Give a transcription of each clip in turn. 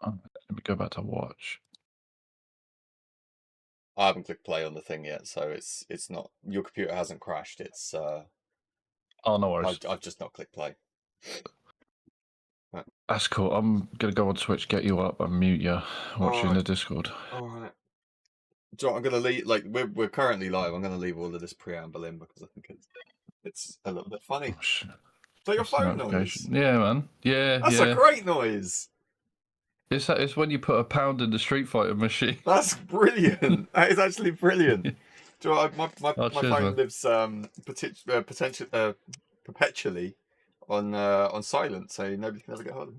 Let me go back to watch. I haven't clicked play on the thing yet, so it's not. Your computer hasn't crashed. It's Oh, no worries. I've just not clicked play. Right. That's cool. I'm gonna go on Twitch, get you up, and mute you. Watch you in the Discord. All right. So I'm gonna leave. Like we're currently live. I'm gonna leave all of this preamble in because I think it's a little bit funny. Oh, shit. So your phone noise. Yeah, man. Yeah, That's a great noise. It's when you put a pound in the Street Fighter machine. That's brilliant. That is actually brilliant. Do you know what, my cheers, phone man. lives perpetually on silent, so nobody can ever get hold of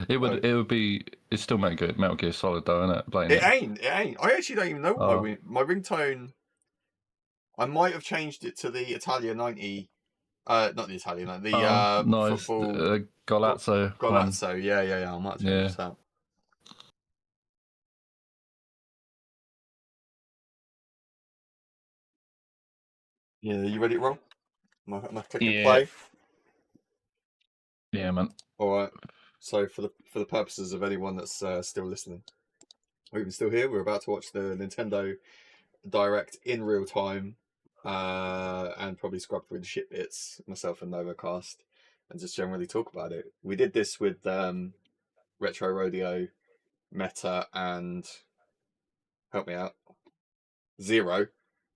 it. It's still Metal Gear Solid though, isn't it? Playing it ain't. I actually don't even know what my ringtone. I might have changed it to the Italia 90. Not the Italian, the nice. football. Golazzo. Golazzo, yeah. I might change that. Yeah, you ready to roll? Am I clicking play? Yeah, man. All right. So for the purposes of anyone that's still listening, or even still here, we're about to watch the Nintendo Direct in real time, and probably scrub through the shit bits, myself and Novacast, and just generally talk about it. We did this with Retro Rodeo, Meta, and help me out, Zero.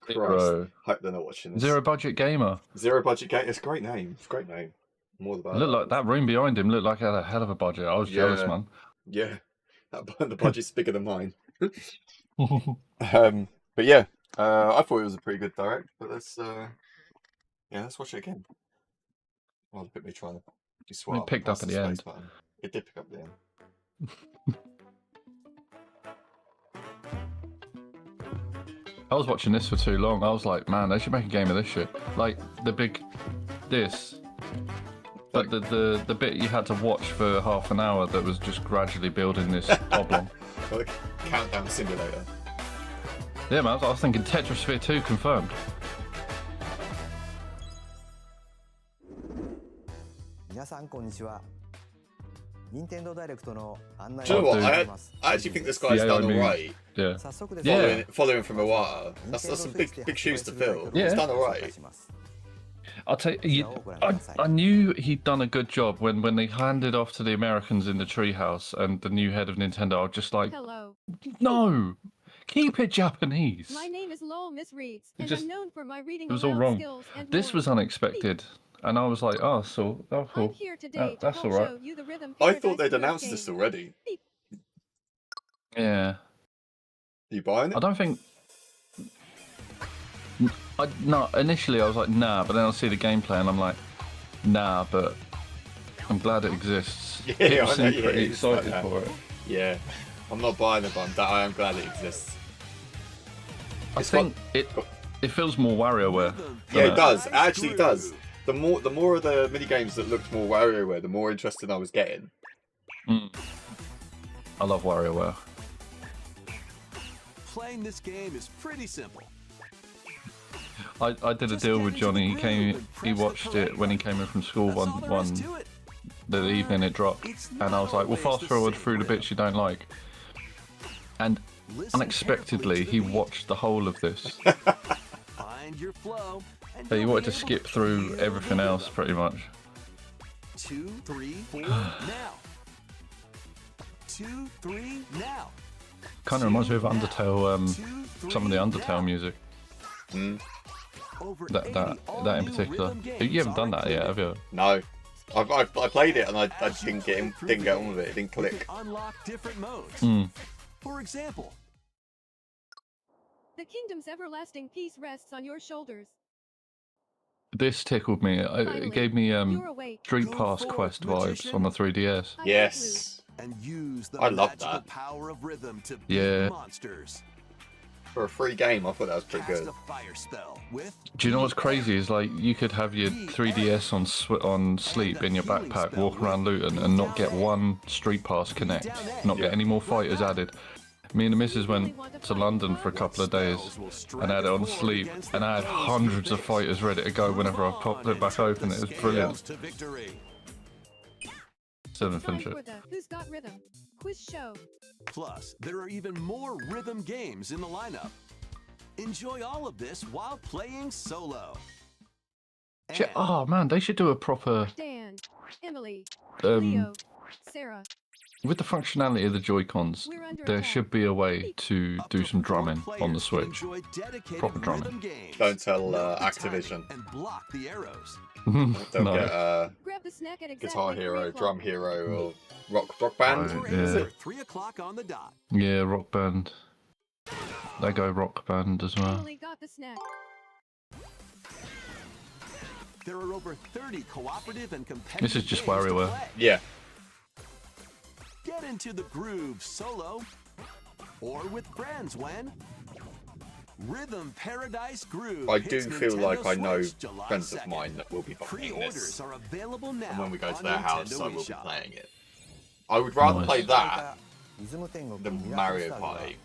Christ. Hope they're not watching this. Zero Budget Gamer. Zero Budget Gamer. It's a great name. It's a great name. More about looked like that room behind him looked like it had a hell of a budget. I was jealous, man. Yeah, the budget's bigger than mine. But yeah, I thought it was a pretty good direct. But let's watch it again. Oh, look at me trying to be suave. It picked up at the end. Button. It did pick up at the end. I was watching this for too long. I was like, man, they should make a game of this shit. Like but the bit you had to watch for half an hour that was just gradually building this oblong. Like a countdown simulator. Yeah, man. I was thinking Tetrasphere 2 confirmed. Do you know what? I actually think this guy's done alright. Yeah. Following from Iwata. That's some big shoes to fill. Yeah. He's done alright. I'll tell you, I knew he'd done a good job when they handed off to the Americans in the treehouse and the new head of Nintendo. I was just like, hello. No, keep it Japanese. My name is Lowell Miss Reeds, and I'm known for my reading. It was all wrong. This was unexpected. And I was like, oh, cool. That's all right. I thought they'd announced this already. Yeah. Are you buying it? I don't think... No, initially I was like, nah, but then I see the gameplay and I'm like, nah, but I'm glad it exists. Yeah, I seem pretty excited for it. Yeah. I'm not buying it, but I am glad it exists. I think it feels more WarioWare. Yeah, it does. It actually does. The more of the mini games that looked more WarioWare, the more interested I was getting. I love WarioWare. Playing this game is pretty simple. I did a deal with Johnny. He watched it when he came in from school the evening it dropped, and I was like, "Well, fast forward through the bits you don't like." And unexpectedly, he watched the whole of this. Find your flow. So he wanted to skip through everything else, pretty much. 2, 3, 4, now. 2, 3, now. Kind of reminds me of Undertale. Some of the Undertale music. That in particular. You haven't done that yet, have you? No. I played it and I didn't get on with it. It didn't click. Unlock different modes. For example, the kingdom's everlasting peace rests on your shoulders. This tickled me. It gave me Street Pass Quest vibes on the 3DS. Yes. And use the I love that. Power of rhythm to beat monsters. For a free game, I thought that was pretty good. Do you know what's crazy? Is like you could have your 3DS on sleep in your backpack, walk around Luton, and not get one Street Pass Connect, not get any more fighters added. Me and the missus went to London for a couple of days and had it on sleep, and I had hundreds of fighters ready to go whenever I popped it back open. It was brilliant. Still didn't It's time finish for it. the Who's Got Rhythm quiz show. Plus, there are even more rhythm games in the lineup. Enjoy all of this while playing solo. And Oh man, they should do a proper Dan, Emily, um Leo, Sarah. with the functionality of the Joy-Cons. We're under There attack. should be a way to up do to some 4 drumming on the players can Switch. enjoy dedicated Proper drumming. rhythm games. Don't tell Note the Activision. timing and block the arrows. They'll No. get Grab the snack at exactly Guitar 3 Hero, o'clock. Drum Hero, or Rock Band. Right, We're Is aiming yeah. it? for 3 o'clock on the dot. Yeah, Rock Band. They go Rock Band as well. Emily got the snack. There are over 30 cooperative and competitive This is just games to WarioWare. play. Yeah. Get into the groove solo or with friends when Rhythm Paradise Groove. I do hits feel Nintendo like I know Switch July friends of 2nd. mine that will be playing Pre-orders this. are available now. And when we go to on their house, Nintendo I will be eShop. playing it. I would rather Nice. play that than Mario Party.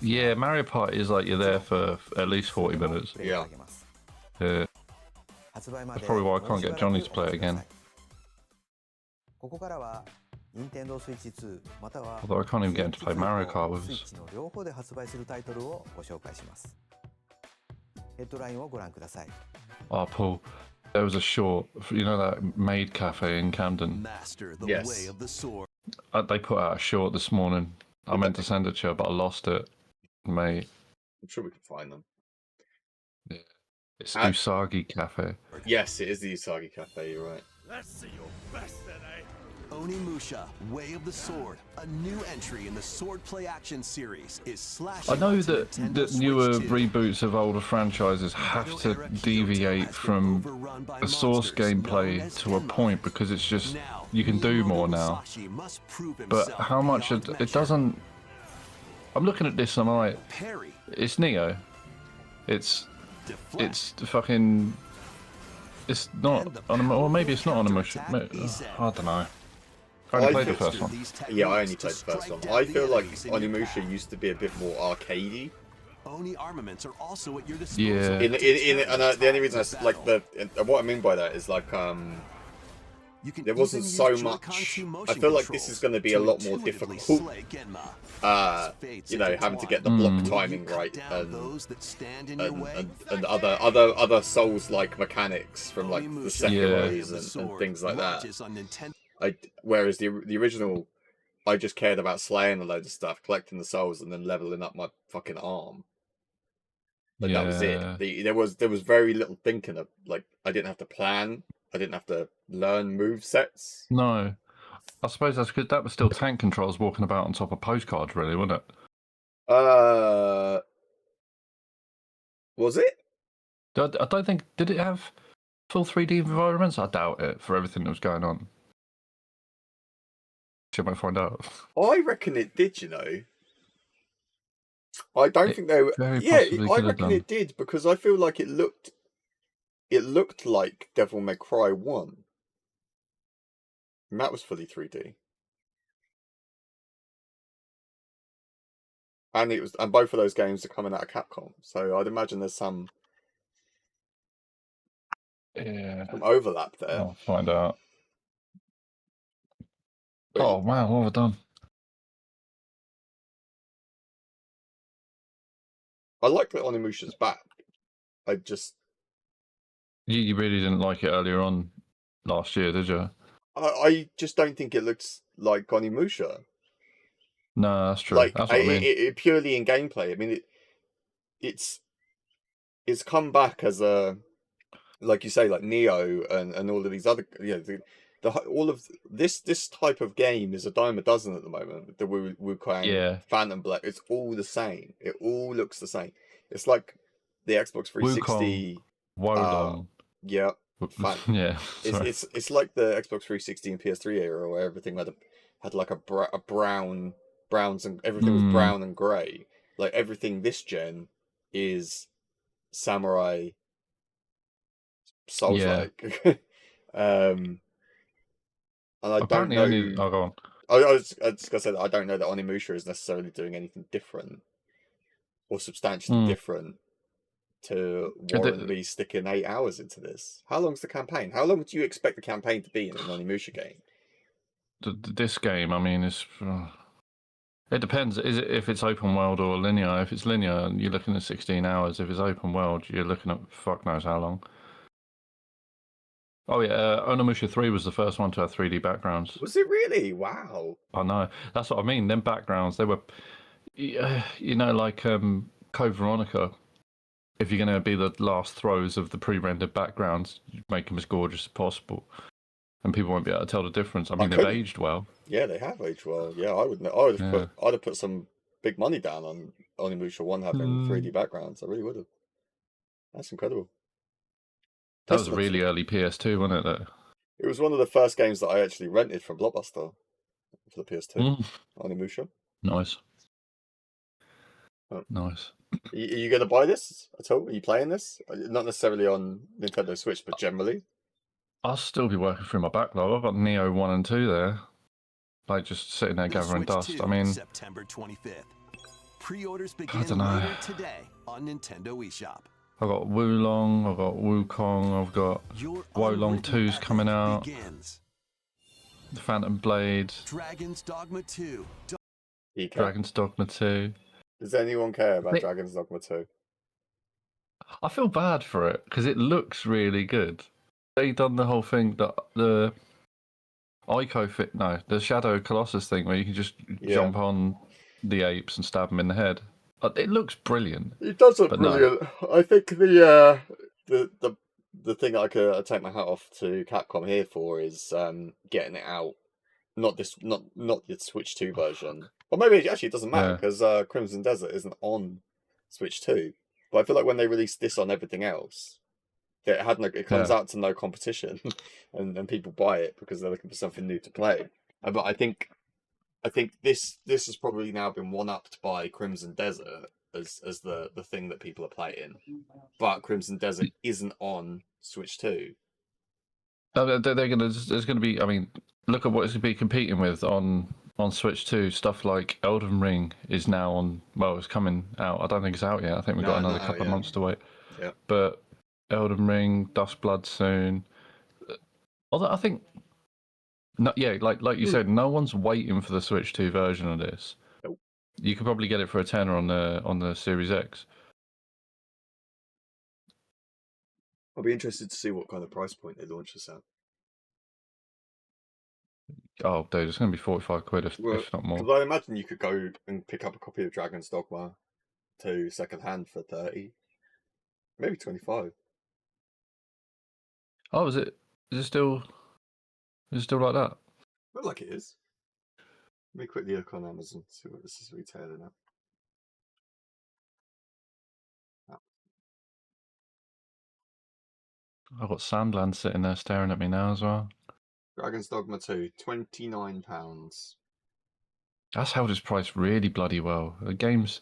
Yeah, Mario Party is like you're there for at least 40 minutes. Yeah. That's probably why I can't get Johnny to play it again. Although I can't even get him to play Mario Kart with us. Oh, Paul, there was a short, you know that Maid Cafe in Camden? Master the Yes. way of the sword. They put out a short this morning. I meant to send it to you, but I lost it, mate. I'm sure we can find them. It's Ah. Usagi Cafe. Yes, it is the Usagi Cafe, you're right. Onimusha, Way of the Sword, a new entry in the Sword Play Action series, is slash. I know that newer reboots of older franchises have to deviate from the source gameplay to a point because it's just you can do more now. But how much it doesn't. I'm looking at this and I'm like, Parry, it's Neo. It's fucking. It's not on, or maybe it's not on emotion. I don't know. I only played the first one. Yeah, I only played the first one. I feel like Onimusha used to be a bit more arcadey. Oni armaments are also at your disposal. Yeah. The only reason what I mean by that is like You can there wasn't even use so Joy-Con much. 2 I motion feel like this controls is going to be a to lot more intuitively difficult. slay Genma. Having to get the block timing Cut right down those that stand in your way. and other Souls-like mechanics from like the Onimusha, Sekiros Way of the and Sword things like that. launches on Nintendo. Whereas the original, I just cared about slaying a load of stuff, collecting the souls, and then leveling up my fucking arm. Like that was Yeah. it. There was very little thinking of like I didn't have to plan. I didn't have to learn move sets. No. I suppose that's because that was still tank controls walking about on top of postcards, really, wasn't it? Was it? I don't think. Did it have full 3D environments? I doubt it for everything that was going on. She might find out. I reckon it did. You know. I don't think they were. very Yeah, possibly I could have reckon done. it did because I feel like it looked. It looked like Devil May Cry 1. And that was fully 3D. And both of those games are coming out of Capcom, so I'd imagine there's some Yeah. overlap there. I'll find out. But Oh, man, what have I done? I like that Onimusha's back. I just You really didn't like it earlier on last year, did you? I just don't think it looks like Onimusha. No, that's true. Like That's what I mean. it purely in gameplay. I mean it's come back as a, like you say, like Neo and all of these other, you know, all of this type of game is a dime a dozen at the moment. The Wu-Kang, Yeah. Phantom Black, it's all the same. It all looks the same. It's like the Xbox 360. Wodong. Yeah, Yeah. Sorry. it's like the Xbox 360 and PS3 era where everything had like a browns and everything was brown and grey. Like everything this gen is samurai Souls-like. And I Apparently don't know. only. Oh, go on. I was just gonna say that I don't know that Onimusha is necessarily doing anything different or substantially different to And warrant me sticking 8 hours into this. How long's the campaign? How long do you expect the campaign to be in an Onimusha game? this game, I mean, is it depends. Is it if it's open world or linear? If it's linear, you're looking at 16 hours. If it's open world, you're looking at fuck knows how long. Oh yeah, Onimusha 3 was the first one to have 3D backgrounds. Was it really? Wow. I know. That's what I mean. Them backgrounds, they were, you know, like Code Veronica. If you're going to be the last throws of the pre-rendered backgrounds, you make them as gorgeous as possible, and people won't be able to tell the difference. I mean, they've aged well. Yeah, they have aged well. Yeah, I'd have put some big money down on Onimusha 1 having 3D backgrounds. I really would have. That's incredible. That was a really early PS2, wasn't it? It was one of the first games that I actually rented from Blockbuster for the PS2. Onimusha. Nice. Oh. Nice. Are you going to buy this at all? Are you playing this? Not necessarily on Nintendo Switch, but generally. I'll still be working through my backlog. I've got Neo 1 and 2 there. Like, just sitting there gathering dust. I mean... September 25th. Pre-orders begin later today on Nintendo eShop. I've got Wulong, I've got Wukong, I've got Wolong 2's coming out. The Phantom Blade. Dragon's Dogma 2. Dragon's Dogma 2. Does anyone care about Dragon's Dogma 2? I feel bad for it, because it looks really good. They done the whole thing, the the Shadow Colossus thing, where you can just jump on the apes and stab them in the head. It looks brilliant. It does look brilliant. No. I think the thing I could take my hat off to Capcom here for is getting it out. Not the Switch 2 version. Or maybe actually it doesn't matter because Crimson Desert isn't on Switch 2. But I feel like when they released this on everything else, it comes out to no competition, and people buy it because they're looking for something new to play. But I think this has probably now been one-upped by Crimson Desert as the thing that people are playing. But Crimson Desert isn't on Switch 2. There's gonna be. I mean, look at what it's gonna be competing with on Switch 2. Stuff like Elden Ring is now on. Well, it's coming out. I don't think it's out yet. I think we've got another couple of months to wait. Yeah. But Elden Ring, Dustblood soon. Although I think. No, like you said, no one's waiting for the Switch 2 version of this. Nope. You could probably get it for a tenner on the Series X. I'll be interested to see what kind of price point they launch this at. Oh, dude, it's going to be 45 quid if not more. Because I imagine you could go and pick up a copy of Dragon's Dogma 2 second hand for 30, maybe 25. Oh, is it still like that? Look like it is. Let me quickly look on Amazon, see what this is retailing at. I've got Sandland sitting there staring at me now as well. Dragon's Dogma 2, £29. That's held its price really bloody well. The games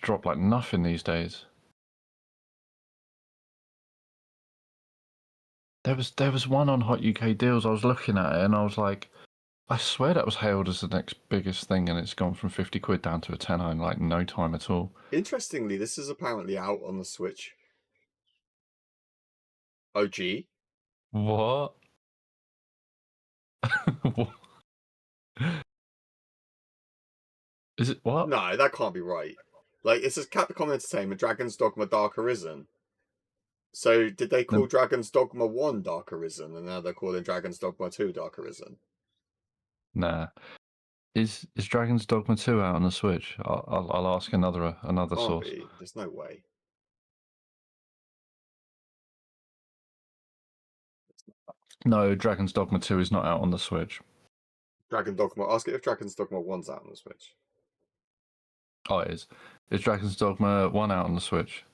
drop like nothing these days. There was one on Hot UK Deals. I was looking at it and I was like, I swear that was hailed as the next biggest thing, and it's gone from 50 quid down to a tenner in like no time at all. Interestingly, this is apparently out on the Switch OG. What? Is it what? No, that can't be right. Like, it says Capcom Entertainment, Dragon's Dogma Dark Arisen. So, did they call Dragon's Dogma 1 Dark Arisen, and now they're calling Dragon's Dogma 2 Dark Arisen? Nah. Is Dragon's Dogma 2 out on the Switch? I'll ask another source. There's no way. No, Dragon's Dogma 2 is not out on the Switch. Ask it if Dragon's Dogma 1's out on the Switch. Oh, it is. Is Dragon's Dogma 1 out on the Switch?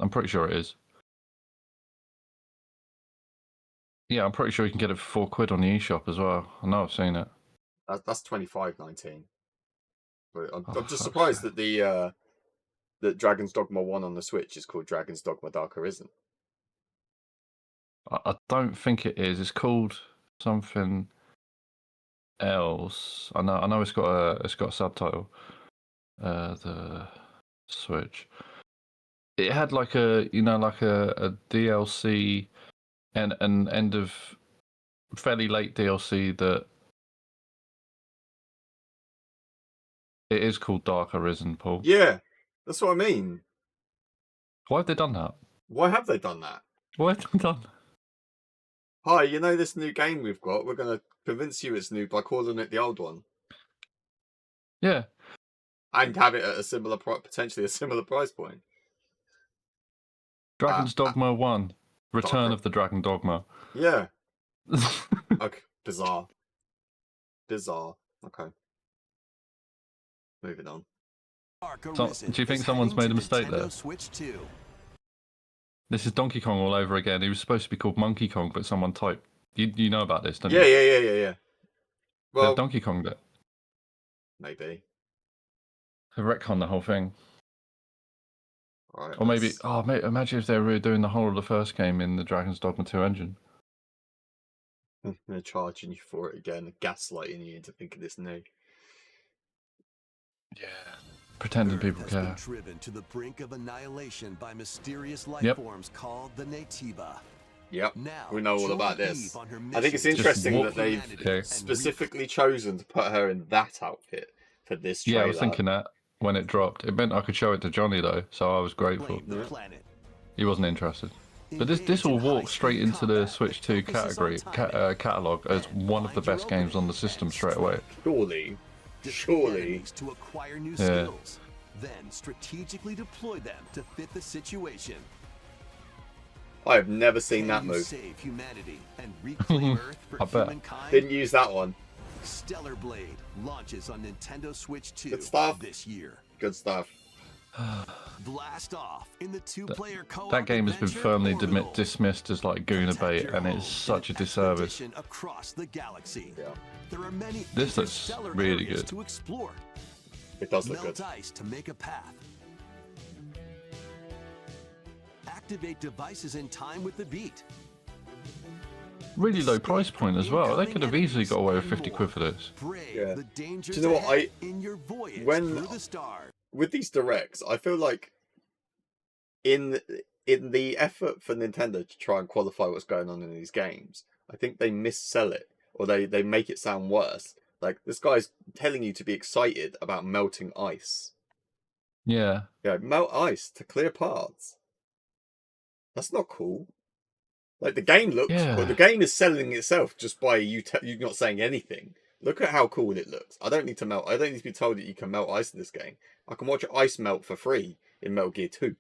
I'm pretty sure it is. Yeah, I'm pretty sure you can get it for £4 on the eShop as well. I know I've seen it. That's $25.19. But I'm just surprised that that Dragon's Dogma 1 on the Switch is called Dragon's Dogma Dark Arisen. I don't think it is. It's called something else. I know it's got a subtitle. The Switch. It had like a a DLC and an end of fairly late DLC that it is called Dark Arisen, Paul. Yeah, that's what I mean. Why have they done that? Why have they done that? Why have they done that? Hi, you know this new game we've got? We're going to convince you it's new by calling it the old one. Yeah. And have it at a similar, potentially a similar price point. Dragon's Dogma 1. Return Dark- of the Dragon Dogma. Yeah. Okay. Bizarre. Okay. Moving on. Do you think someone's made a mistake there? Switch 2. This is Donkey Kong all over again. He was supposed to be called Monkey Kong, but someone typed. You know about this, don't you? Yeah. Well, They've Donkey Konged it. maybe. They retconned the whole thing. Right, Or maybe, mate, imagine if they were doing the whole of the first game in the Dragon's Dogma 2 engine. They're charging you for it again, gaslighting you into thinking it's new. Yeah. Pretending Earth people has care. been driven to the brink of annihilation by mysterious life Yep. forms called the Natiba. Yep, Now, we know all join about this. Eve on her I think it's mission to interesting save that they've humanity Yeah. and specifically chosen to put her in that outfit for this trailer. Yeah, I was thinking that when it dropped. It meant I could show it to Johnny, though, so I was grateful. reclaim the planet. He wasn't interested. But this will walk straight into the Switch 2 category catalog as one of the best games on the system straight away. Surely. Defeat enemies to acquire new Yeah. skills, then strategically deploy them to fit the situation. I have never seen that Can you move. save humanity and reclaim Earth for I bet. humankind? Didn't use that one. Stellar Blade launches on Nintendo Switch 2 Good stuff. this year. Good stuff. Blast off in the two-player co-op That game has been adventure firmly Orbital. dismissed as like Gooner Protect bait, your and home it's in such a an disservice. expedition across the galaxy. Yeah. There are many This looks interstellar really areas good. to explore. It does look Melt good. ice to make a path. Activate devices in time with the beat. Really low price point as well. They could have easily got away with 50 quid for this. Brave Yeah. the dangers Do you know what, ahead in your voyage when- through the stars. With these directs, I feel like in the effort for Nintendo to try and qualify what's going on in these games, I think they missell it, or they make it sound worse. Like, this guy's telling you to be excited about melting ice. Yeah. Yeah, melt ice to clear paths. That's not cool. Like, the game looks Yeah. cool. The game is selling itself just by you not saying anything. Look at how cool it looks. I don't need to melt. I don't need to be told that you can melt ice in this game. I can watch ice melt for free in Metal Gear 2.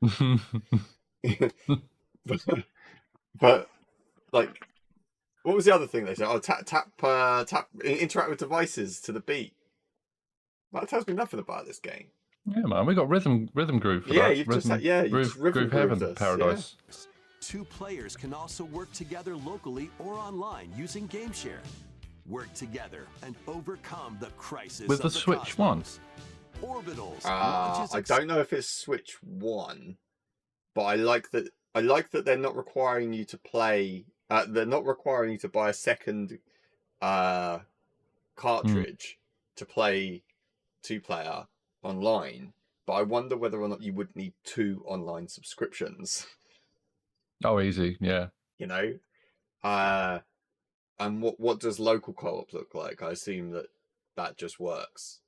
but like, what was the other thing they said? Oh, interact with devices to the beat. That tells me nothing about this game. Yeah, man, we got rhythm groove for Yeah, that. you've just had- yeah, you just rhythm groove heaven, grooved us, paradise. Two players can also work together locally or online using GameShare. Work together and overcome the crisis With of the Switch One? cosmos. Orbitals launches I don't know if it's Switch 1, but I like that. I like that they're not requiring you to play. They're not requiring you to buy a second cartridge to play 2-player online. But I wonder whether or not you would need 2 online subscriptions. Oh, easy, yeah. You know, and what does local co-op look like? I assume that just works,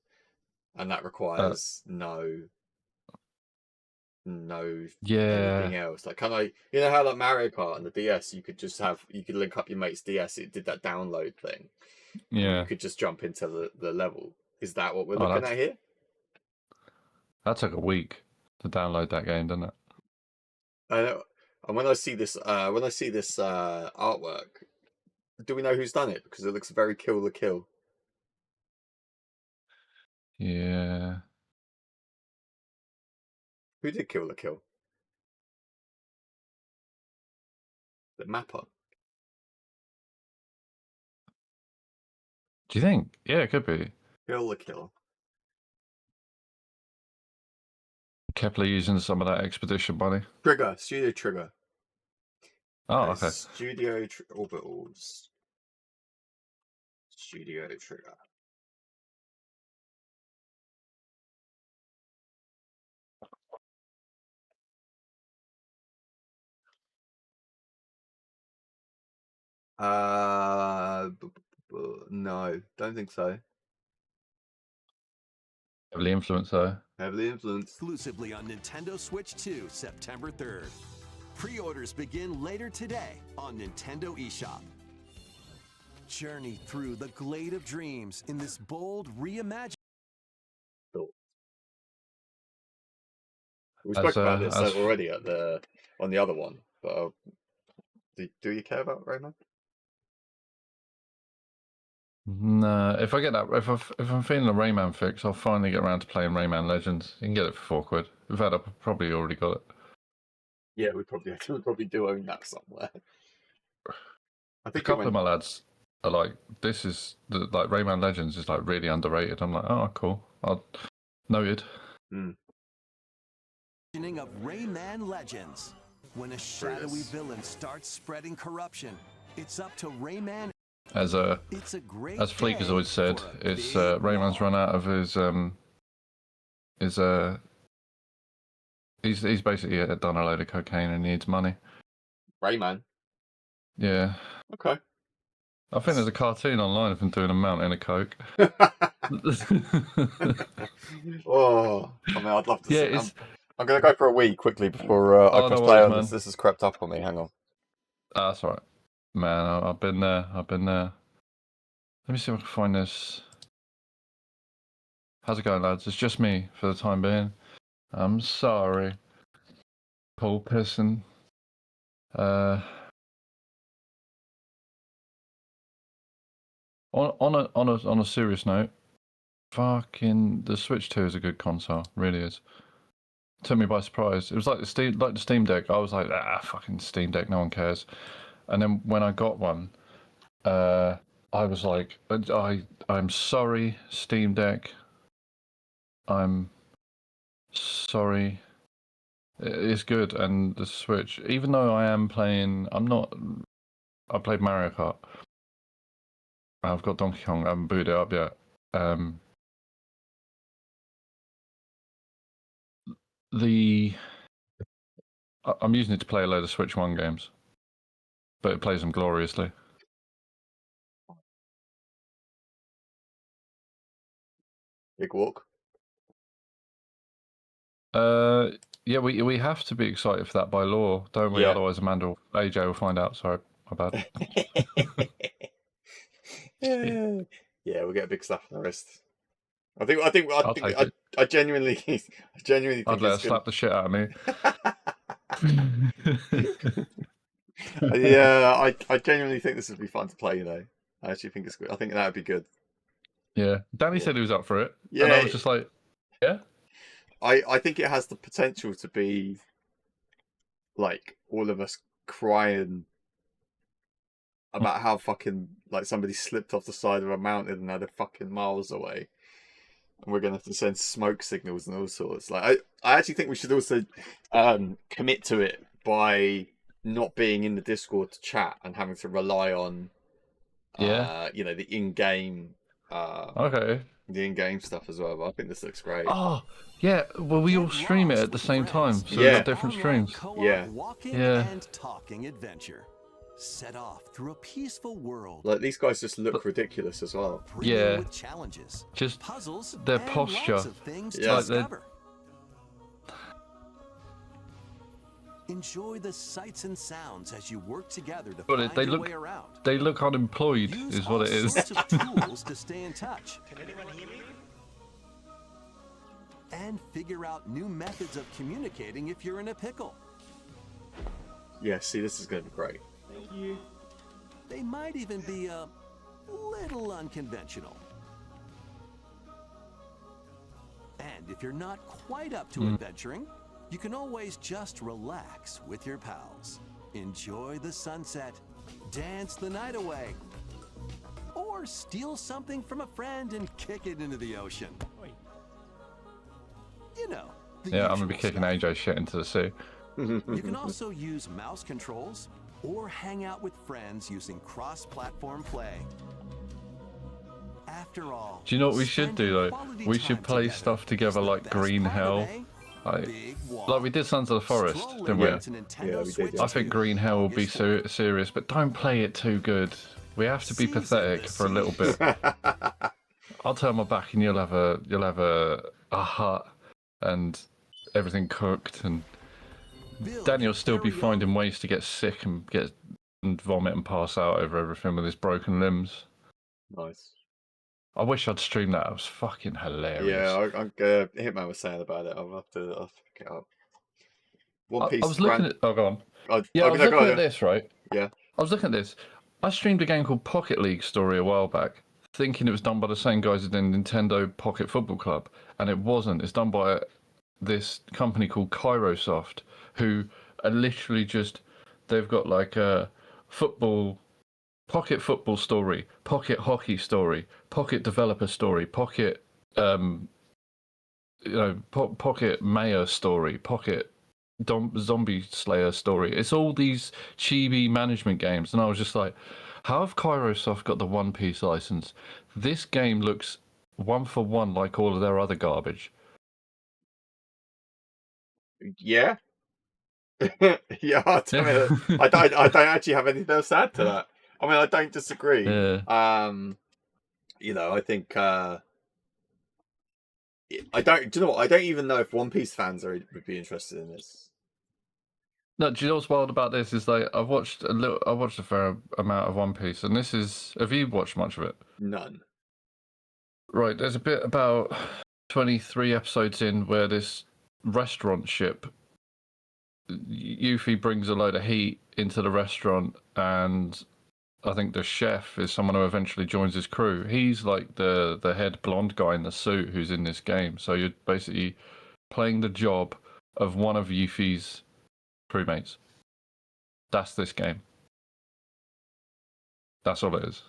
and that requires no Yeah. anything else. Like, can I? You know how like Mario Kart and the DS, you could link up your mate's DS. It did that download thing. Yeah. You could just jump into the level. Is that what we're Oh, looking at here? That took a week to download that game, didn't it? I know. And when I see this artwork, do we know who's done it? Because it looks very Kill the Kill. Yeah. Who did Kill the Kill? The mapper. Do you think? Yeah, it could be. Kill the Kill. Kepler using some of that expedition money. Studio Trigger. Oh, okay. Orbitals. Studio Trigger. No, don't think so. Heavily influenced though. Heavily influenced. Exclusively on Nintendo Switch 2, September 3rd. Pre-orders begin later today on Nintendo eShop. Journey through the Glade of Dreams in this bold reimagining. We spoke about this as already on the other one, but do you care about Rayman? No, if I get that, if I'm feeling a Rayman fix, I'll finally get around to playing Rayman Legends. You can get it for £4. In fact, I've probably already got it. Yeah, we probably do own that somewhere. I A think couple of my lads are like, "This is like Rayman Legends is like really underrated." I'm like, "Oh, cool. Noted." Of Rayman Legends. When a shadowy villain starts spreading corruption, it's up to Rayman. As Fleek has always said, it's Rayman's run out of he's basically done a load of cocaine and needs money. Rayman. Yeah. Okay. I think there's a cartoon online of him doing a mountain of coke. Oh, I mean, I'd love to Yeah, see. I'm going to go for a wee quickly before I press no play worries, on man. this. This has crept up on me. Hang on. That's all right. Man, I've been there. Let me see if I can find this. How's it going, lads? It's just me for the time being. I'm sorry. Paul Pisson. On a serious note, fucking the Switch 2 is a good console. Really is. Took me by surprise. It was like the Steam Deck. I was like, fucking Steam Deck, no one cares. And then when I got one, I was like, I'm sorry, Steam Deck. I'm sorry. It's good, and the Switch, even though I played Mario Kart. I've got Donkey Kong. I haven't booted it up yet. I'm using it to play a load of Switch 1 games, but it plays them gloriously. Big walk. Yeah, we have to be excited for that by law, don't we? Yeah. Otherwise, AJ will find out. Sorry, my bad. Yeah, we'll get a big slap on the wrist. I genuinely think I'd let her slap the shit out of me. Yeah, I genuinely think this would be fun to play. You know, I actually think it's good. I think that would be good. Yeah, Danny said he was up for it. Yeah, and I was just like, yeah. I think it has the potential to be like all of us crying about how fucking like somebody slipped off the side of a mountain and they're fucking miles away, and we're gonna have to send smoke signals and all sorts. Like I actually think we should also commit to it by not being in the Discord to chat and having to rely on you know, the in-game Okay. the in-game stuff as well. But I think this looks great. Oh, yeah. Well, we all stream it at the same time, so Yeah. we've got different streams. Yeah. Walking Yeah. and talking adventure. Set off through a peaceful world. Like these guys just look ridiculous as well. Yeah. With challenges, Just puzzles, their and posture. lots of things Yeah. to Like discover. Enjoy the sights and sounds as you work together to But find they your look- way around. They look unemployed, Use is what all it is. sorts of tools to stay in touch. And figure out new methods of communicating if you're in a pickle. Yeah, see, this is going to be great. They might even be a little unconventional. And if you're not quite up to adventuring, you can always just relax with your pals. Enjoy the sunset, dance the night away, or steal something from a friend and kick it into the ocean. You know, the Yeah, I'm gonna be usual kicking stuff. AJ shit into the sea. You can also use mouse controls or hang out with friends using cross-platform play. After all, Do you know what we should do, spending though? quality We should time play together stuff is together the like best Green part of Hell. a Big walk. Like we did Sons of the Forest, Scroll didn't we? limits to Nintendo Yeah, we did, Switch yeah. I think 2, Green Hell will be August 4th. serious, but don't play it too good. We have to be Seems in pathetic the for a little bit. I'll turn my back, and you'll have a hut and everything cooked, and Build Daniel your will still be very finding own- ways to get sick and vomit and pass out over everything with his broken limbs. Nice. I wish I'd streamed that. It was fucking hilarious. Yeah, Hitman was saying about it. I'll have to pick it up. One Piece. I was looking at. Oh, go on. I Yeah, I mean, was go looking on, at this, right? Yeah. I was looking at this. I streamed a game called Pocket League Story a while back, thinking it was done by the same guys as the Nintendo Pocket Football Club, and it wasn't. It's done by this company called Kairosoft, who are literally just, they've got like a pocket football story, pocket hockey story, pocket developer story, pocket pocket mayor story, pocket zombie slayer story. It's all these chibi management games, and I was just like, how have Kairosoft got the One Piece license? This game looks one for one like all of their other garbage. Yeah. Yeah. I don't actually have anything else to add to that. I mean, I don't disagree. Yeah. I think I don't. Do you know what? I don't even know if One Piece fans would be interested in this. No, do you know what's wild about this is like I watched a fair amount of One Piece, and this is. Have you watched much of it? None. Right, there's a bit about 23 episodes in where this restaurant ship, Yuffie brings a load of heat into the restaurant, and I think the chef is someone who eventually joins his crew. He's like the head blonde guy in the suit who's in this game. So you're basically playing the job of one of Yuffie's crewmates. That's this game. That's all it is.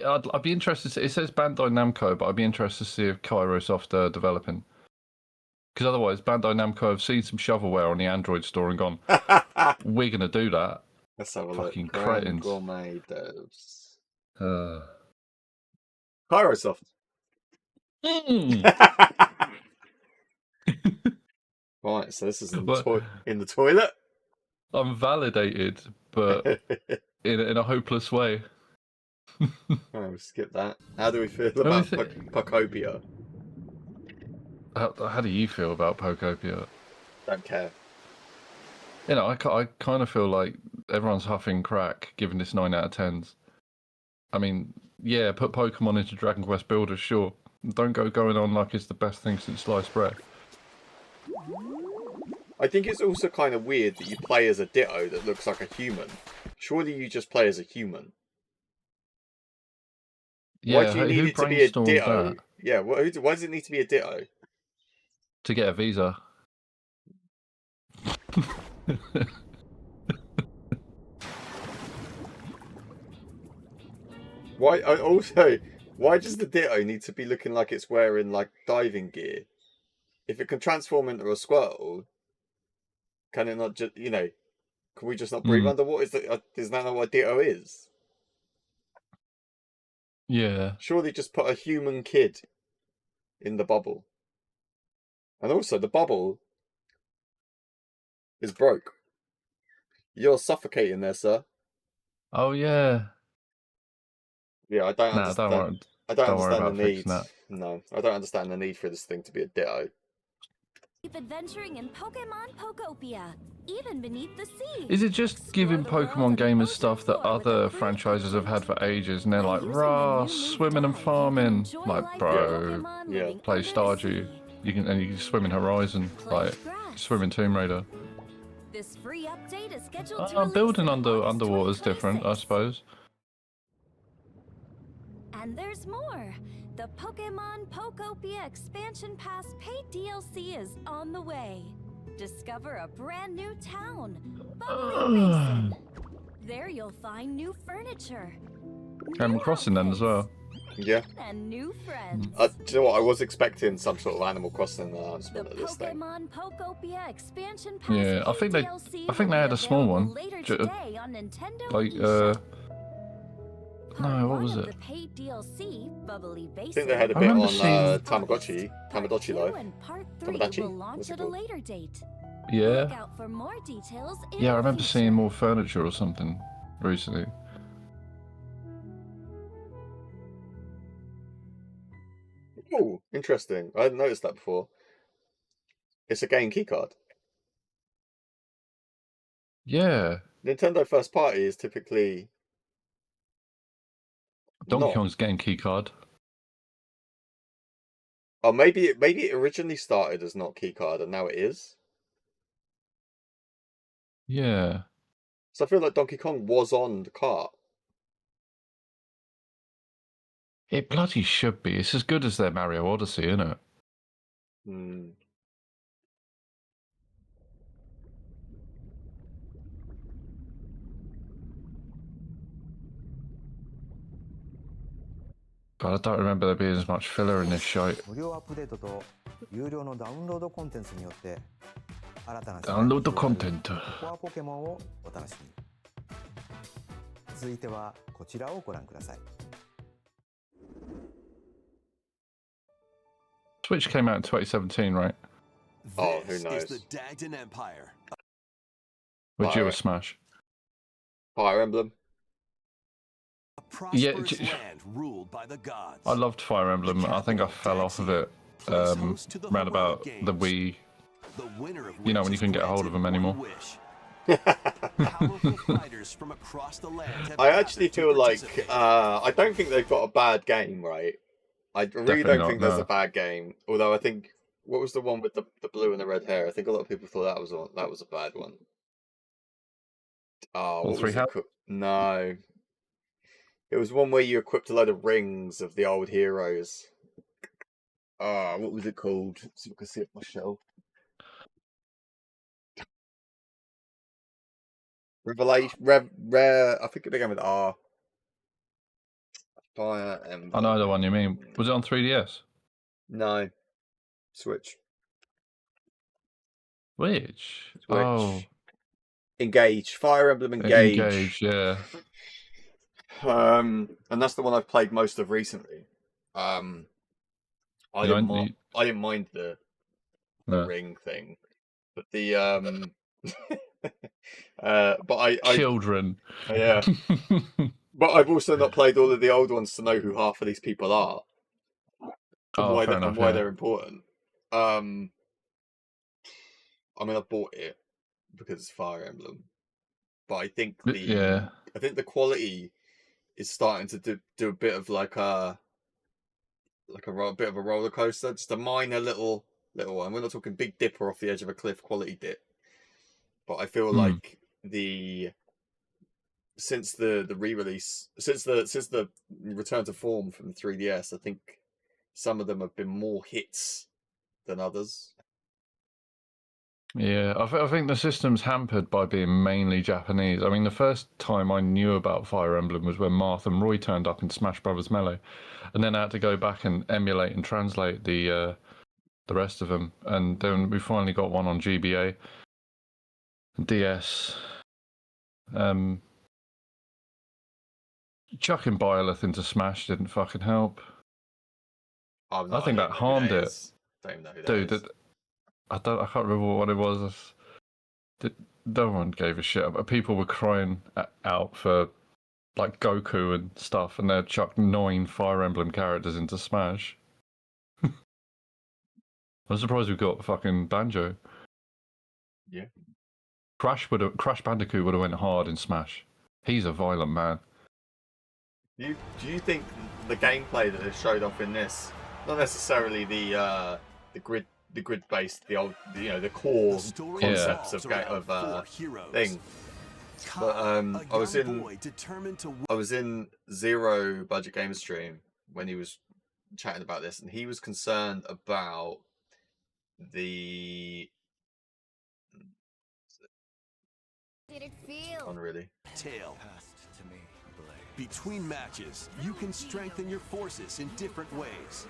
I'd be interested. It says Bandai Namco, but I'd be interested to see if Kairosoft are developing. Because otherwise, Bandai Namco have seen some shovelware on the Android store and gone, we're going to do that. Let's have a Fucking look. Grand cretins. Gourmet devs. Uh. Kairosoft. Right, so this is in the toilet. I'm validated, but in a hopeless way. Oh, skip that. How do we feel about Pocopia? How do you feel about Pocopia? Don't care. You know, I kind of feel like everyone's huffing crack giving this 9 out of 10s. I mean, yeah, put Pokemon into Dragon Quest Builders, sure. Don't go going on like it's the best thing since sliced bread. I think it's also kind of weird that you play as a Ditto that looks like a human. Surely you just play as a human. Yeah, why do you need who it to be a brainstormed Ditto? that? Yeah, why does it need to be a Ditto? To get a visa. Why does the Ditto need to be looking like it's wearing like diving gear? If it can transform into a Squirtle, can it not just, can we just not breathe underwater? Is that not what Ditto is? Yeah. Surely just put a human kid in the bubble. And also, the bubble is broke. You're suffocating there, sir. Oh, yeah. Yeah, I don't understand. Don't worry. I don't Don't worry understand about the need. fixing that. No, I don't understand the need for this thing to be a Ditto. Keep adventuring in Pokemon Pokopia, even beneath the sea. Is it just giving Pokemon gamers stuff that other franchises have had for ages, and they're like, rah, swimming and farming? Like, bro, Yeah. play Stardew. You can swim in Horizon, like swim in Tomb Raider. This free update is scheduled to Building release in August underwater is different, I 2026. suppose. And there's more. The Pokemon Pokopia Expansion Pass paid DLC is on the way. Discover a brand new town, Bubbly Basin. There you'll find new furniture, Animal new Crossing then as well. Yeah. and new friends. Do you know what? I was expecting some sort of Animal Crossing The announcement at this thing. Pokemon Pokopia Expansion Pass Yeah, I paid think they- DLC I think will they be had a small available one. later Ju- today on Nintendo Like, eShop. No, what one was of it? the paid DLC, Bubbly Basin. I think they had a I bit on remember seeing- Tamagotchi Part Life. 2 and Part 3 Tomodachi? will launch What's it at a called? later date. Look Yeah. out for more details in Yeah, I the remember future. seeing more furniture or something recently. Oh, interesting. I hadn't noticed that before. It's a game keycard. Yeah. Nintendo first party is typically Donkey not. Kong's game key card. Oh, maybe it originally started as not keycard and now it is. Yeah. So I feel like Donkey Kong was on the cart. It bloody should be. It's as good as their Mario Odyssey, isn't it? Hmm. But I don't remember there being as much filler in this shite. 無料アップデートと有料のダウンロードコンテンツによって新たな世界ダウンロードに広がるコンテンツ。コアポケモンをお楽しみに。続いてはこちらをご覧ください。 Switch came out in 2017, right? Oh, who This knows? is the Dagden Empire. With you a Right. Smash. Fire Emblem. A Yeah, prosperous land ruled by the gods. I loved Fire Emblem. I think I fell off of it Plays host to the round heroic about games, the Wii. the winner of You know, which when you is couldn't get a hold of granted them one anymore. wish. Powerful fighters from across the land have I actually gathered to feel like participate. I don't think they've got a bad game, right? I really Definitely don't not, think there's no. a bad game. Although I think what was the one with the blue and the red hair? I think a lot of people thought that was a bad one. Oh, All what three was it help? called? No. It was one where you equipped a load of rings of the old heroes. Ah, what was it called? Let's see if I can see it on my shelf. Revelation, Rare. I think it began with R. Fire Emblem. I know the one you mean. Was it on 3DS? No. Switch. Which? Switch. Oh, Engage. Fire Emblem Engage. Engage, yeah. And that's the one I've played most of recently. I You know, didn't mind the No. ring thing, but the but I Children. yeah. But I've also not played all of the old ones to know who half of these people are and Oh, why, fair enough, and why yeah. they're important. I mean, I bought it because it's Fire Emblem, but I think Yeah. I think the quality is starting to do a bit of like a bit of a roller coaster, just a minor little one. We're not talking Big Dipper off the edge of a cliff quality dip, but I feel like since the re-release, since the return to form from the 3DS, I think some of them have been more hits than others. Yeah, I think the system's hampered by being mainly Japanese. I mean, the first time I knew about Fire Emblem was when Marth and Roy turned up in Smash Brothers Melee, and then I had to go back and emulate and translate the rest of them, and then we finally got one on GBA, DS. Chucking Byleth into Smash didn't fucking help. I think that harmed it. Don't even know who that Dude, is. I can't remember what it was. No one gave a shit. But people were crying out for like Goku and stuff, and they chucked 9 Fire Emblem characters into Smash. I'm surprised we got fucking Banjo. Yeah. Crash Bandicoot would have went hard in Smash. He's a violent man. Do you think the gameplay that they showed off in this, not necessarily the grid based, the core The story concepts revolves of around four thing, heroes. but a I was young in boy determined to I was in Zero Budget Game Stream when he was chatting about this, and he was concerned about the Did it feel? really. tail. Between matches, you can strengthen your forces in different ways.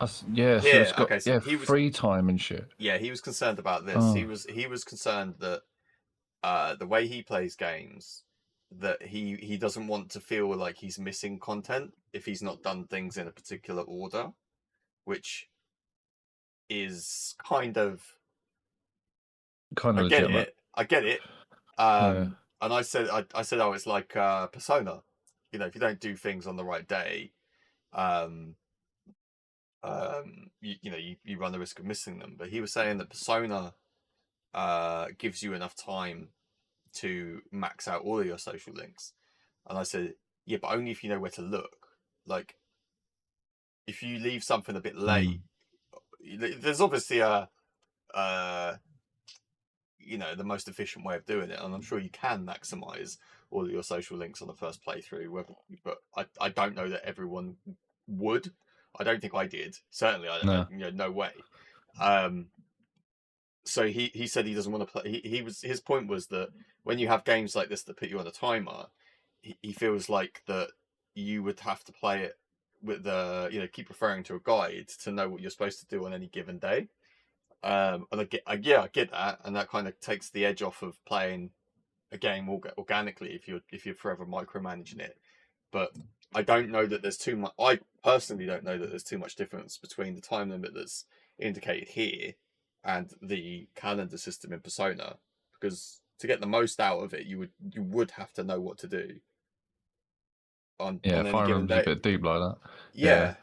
Yeah, so Yeah, it's got okay, so he was- free time and shit. Yeah, he was concerned about this. Oh. He was concerned that the way he plays games, that he doesn't want to feel like he's missing content if he's not done things in a particular order, which is kind of I get legitimate. it. I get it. And I said, oh, it's like Persona. You know, if you don't do things on the right day, you run the risk of missing them. But he was saying that Persona gives you enough time to max out all of your social links. And I said, yeah, but only if you know where to look. Like, if you leave something a bit late, there's obviously the most efficient way of doing it, and I'm sure you can maximize all of your social links on the first playthrough. But I don't know that everyone would. I don't think I did. Certainly, no way. So he said he doesn't want to play. His point was that when you have games like this that put you on a timer, he feels like that you would have to play it with keep referring to a guide to know what you're supposed to do on any given day. And I get that, and that kind of takes the edge off of playing a game organically if you're forever micromanaging it. But I don't know that there's too much. I personally don't know that there's too much difference between the time limit that's indicated here and the calendar system in Persona, because to get the most out of it, you would have to know what to do on any Fire given day. Emblem's a bit deep like that. Yeah.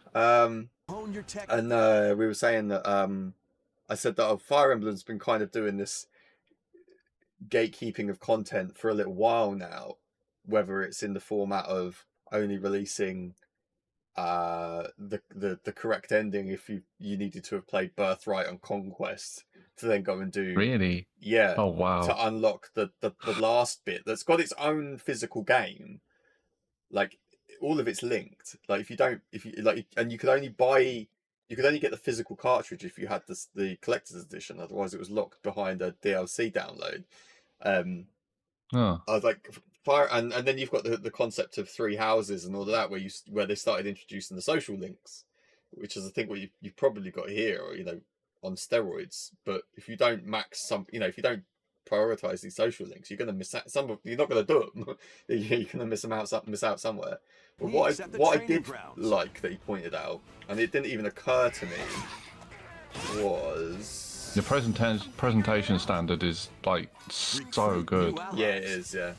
Hone your tech. And we were saying that I said that Fire Emblem's been kind of doing this gatekeeping of content for a little while now, whether it's in the format of only releasing the correct ending if you needed to have played Birthright on Conquest to then go and do Oh wow. to unlock the last bit that's got its own physical game. Like, all of it's linked. Like, and you could only get the physical cartridge if you had the collector's edition. Otherwise, it was locked behind a DLC download. I was like, fire, and then you've got the concept of 3 houses and all of that, where they started introducing the social links, which is I think what you've probably got here, or on steroids. But if you don't if you don't prioritize these social links, you're going to miss out you're not going to do them. You're going to miss out somewhere. But what I did like that he pointed out, and it didn't even occur to me, was the presentation standard is like so good. Yeah, it is. Yeah.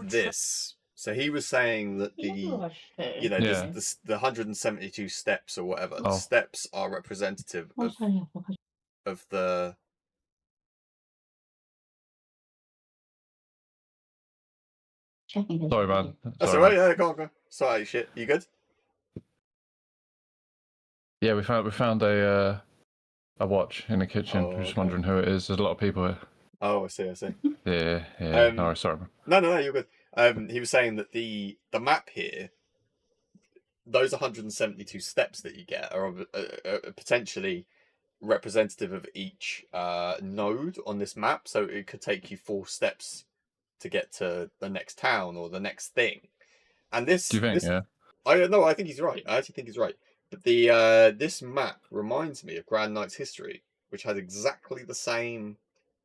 This. So he was saying that the 172 steps or whatever, the steps are representative of the. Sorry, man. That's alright. Yeah, go on. Sorry, shit. You good? Yeah, we found a watch in the kitchen. I'm just wondering who it is. There's a lot of people here. Oh, I see. Yeah. No, sorry, man. No, you're good. He was saying that the map here, those 172 steps that you get are potentially representative of each node on this map. So it could take you 4 steps to get to the next town or the next thing. And this, do you think? I think he's right. I actually think he's right. But this map reminds me of Grand Knight's History, which had exactly the same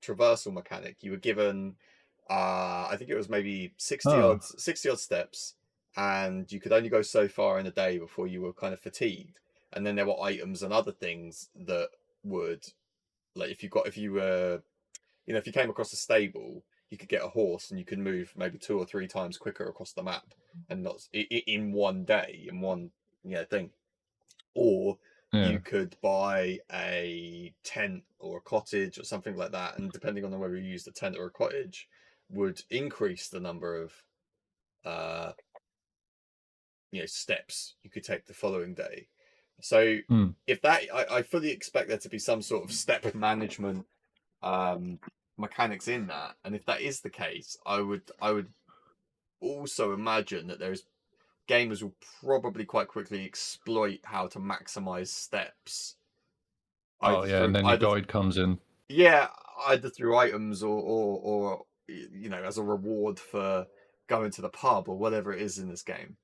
traversal mechanic. You were given, I think it was maybe 60 odd steps, and you could only go so far in a day before you were kind of fatigued. And then there were items and other things that would, like, if you came across a stable, you could get a horse and you could move maybe 2 or 3 times quicker across the map, and not in one day, in one thing. Or you could buy a tent or a cottage or something like that, and depending on whether you used a tent or a cottage, would increase the number of steps you could take the following day. So if that, I fully expect there to be some sort of step management mechanics in that, and if that is the case, I would also imagine that gamers will probably quite quickly exploit how to maximize steps. And then your guide comes in. Yeah, either through items or as a reward for going to the pub or whatever it is in this game.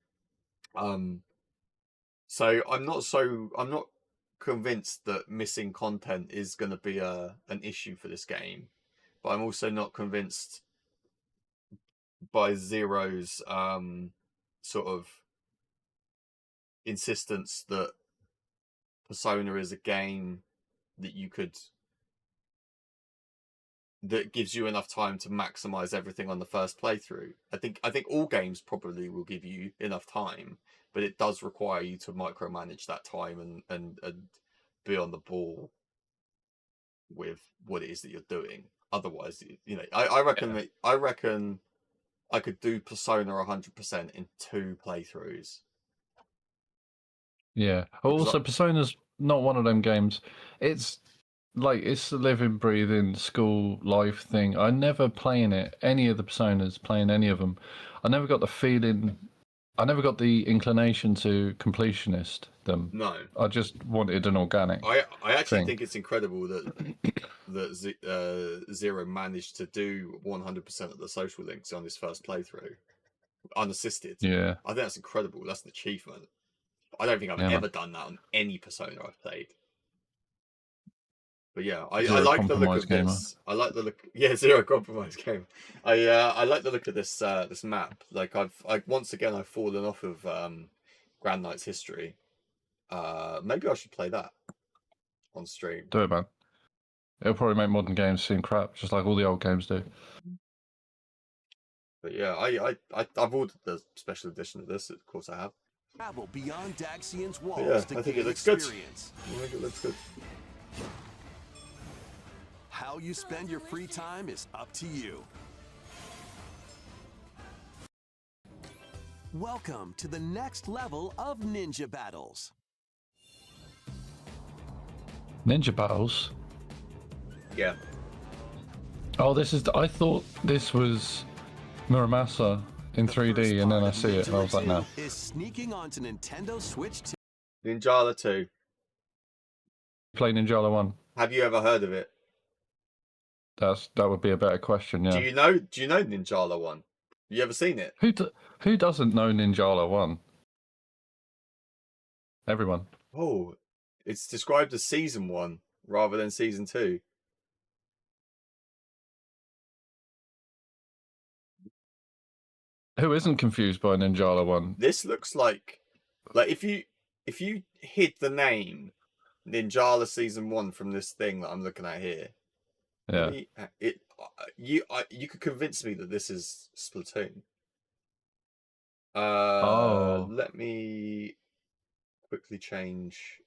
So I'm not convinced that missing content is going to be an issue for this game, but I'm also not convinced by Zero's sort of insistence that Persona is a game that that gives you enough time to maximize everything on the first playthrough. I think all games probably will give you enough time, but it does require you to micromanage that time and be on the ball with what it is that you're doing. Otherwise, you know, I reckon I could do Persona 100% in 2 playthroughs. Yeah. Also, Persona's not one of them games. It's like it's the living, breathing school life thing. I never playing it. Any of the Personas, playing any of them. I never got the feeling. I never got the inclination to completionist them. No, I just wanted an organic. I actually thing. think it's incredible that Zero managed to do 100% of the social links on his first playthrough, unassisted. Yeah. I think that's incredible. That's an achievement. I don't think I've ever done that on any Persona I've played. But yeah, I like the look of this. I like the look. Yeah, Zero Compromise game. I like the look of this this map. Like I've once again I've fallen off of Grand Knight's History. Maybe I should play that on stream. Do it, man. It'll probably make modern games seem crap, just like all the old games do. But yeah, I've ordered the special edition of this. Of course, I have. Travel beyond Daxian's But walls yeah, to I think gain it looks good. experience. I think it looks good. How you spend your free time is up to you. Welcome to the next level of ninja battles. Ninja Battles. Yeah. Oh, this is. I thought this was Muramasa in 3D, and then I see it, and I was like, no. Is sneaking onto Nintendo Switch 2. Ninjala 2. Play Ninjala 1. Have you ever heard of it? That would be a better question, yeah. Do you know Ninjala 1? You ever seen it? Who doesn't know Ninjala 1? Everyone. Oh, it's described as season 1 rather than season 2. Who isn't confused by Ninjala 1? This looks like if you hid the name Ninjala season 1 from this thing that I'm looking at here, Yeah. You could convince me that this is Splatoon. Oh. Let me quickly change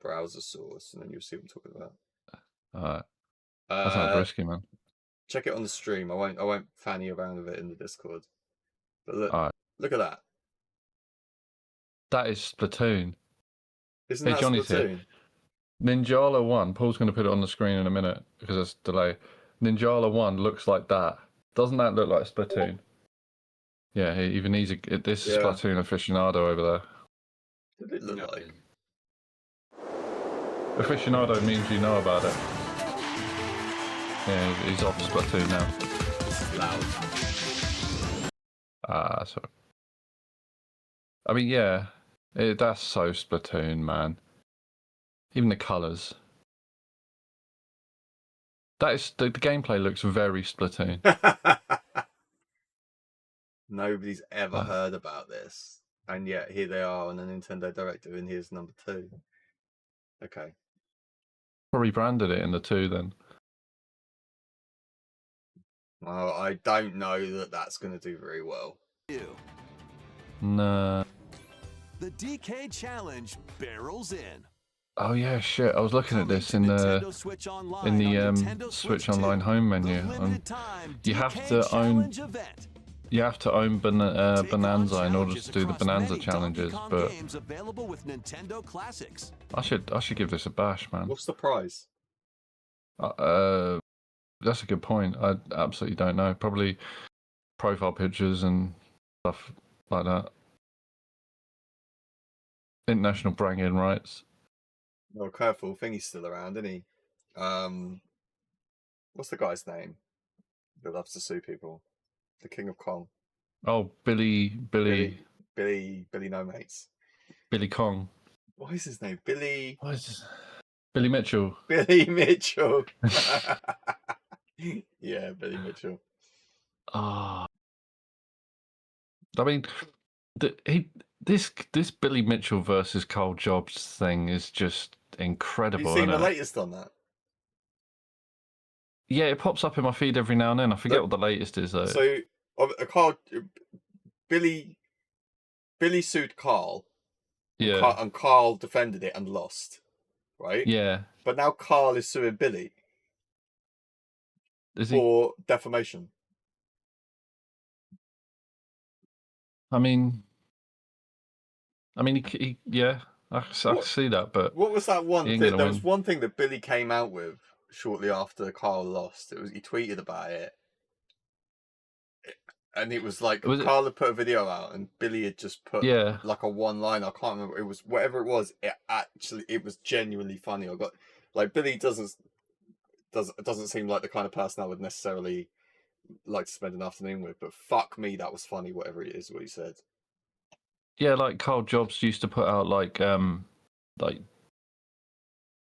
browser source, and then you'll see what I'm talking about. Alright. That sounds risky, man. Check it on the stream. I won't fanny around with it in the Discord. But look, Alright. look at that. That is Splatoon. Isn't Hey, that Johnny's Splatoon? here. Ninjala 1, Paul's going to put it on the screen in a minute because there's a delay. Ninjala 1 looks like that. Doesn't that look like Splatoon? Yeah, even he's this is Yeah. Splatoon aficionado over there. What did it look like? Aficionado means you know about it. Yeah, he's off Splatoon now. It's loud. So. I mean, yeah, that's so Splatoon, man. Even the colours. That is the gameplay looks very Splatoon. Nobody's ever heard about this, and yet here they are on a Nintendo Direct, and here's number 2. Okay. Probably branded it in the 2 then. Well, I don't know that that's going to do very well. Nah. The DK Challenge barrels in. Oh yeah, shit! I was looking at this in the Switch Online home menu. You have to own Bonanza in order to do the Bonanza challenges, but I should give this a bash, man. What's the prize? That's a good point. I absolutely don't know. Probably profile pictures and stuff like that. International bragging rights. Oh, careful! Thingy's still around, isn't he? What's the guy's name that loves to sue people? The King of Kong. Oh, Billy No Mates. Billy Kong. What is his name? Billy. What is this? Billy Mitchell. Billy Mitchell. Yeah, Billy Mitchell. Ah, I mean, this Billy Mitchell versus Carl Jobs thing is just Have you incredible. seen the Isn't it? latest on that? Yeah, it pops up in my feed every now and then. I forget So- what the latest is though. So, Billy sued Carl, yeah, and Carl defended it and lost, right? yeah. But now Carl is suing Billy Is he? for defamation. I mean, yeah. I can What- see that, but What was that one He ain't thing? gonna There was win. one thing that Billy came out with shortly after Carl lost. He tweeted about it, and it was like Was it- Carl had put a video out, and Billy had just put yeah. like a one line. I can't remember. It was whatever it was. It was genuinely funny. I got like Billy doesn't seem like the kind of person I would necessarily like to spend an afternoon with. But fuck me, that was funny. Whatever it is, what he said. Yeah, like Carl Jobs used to put out like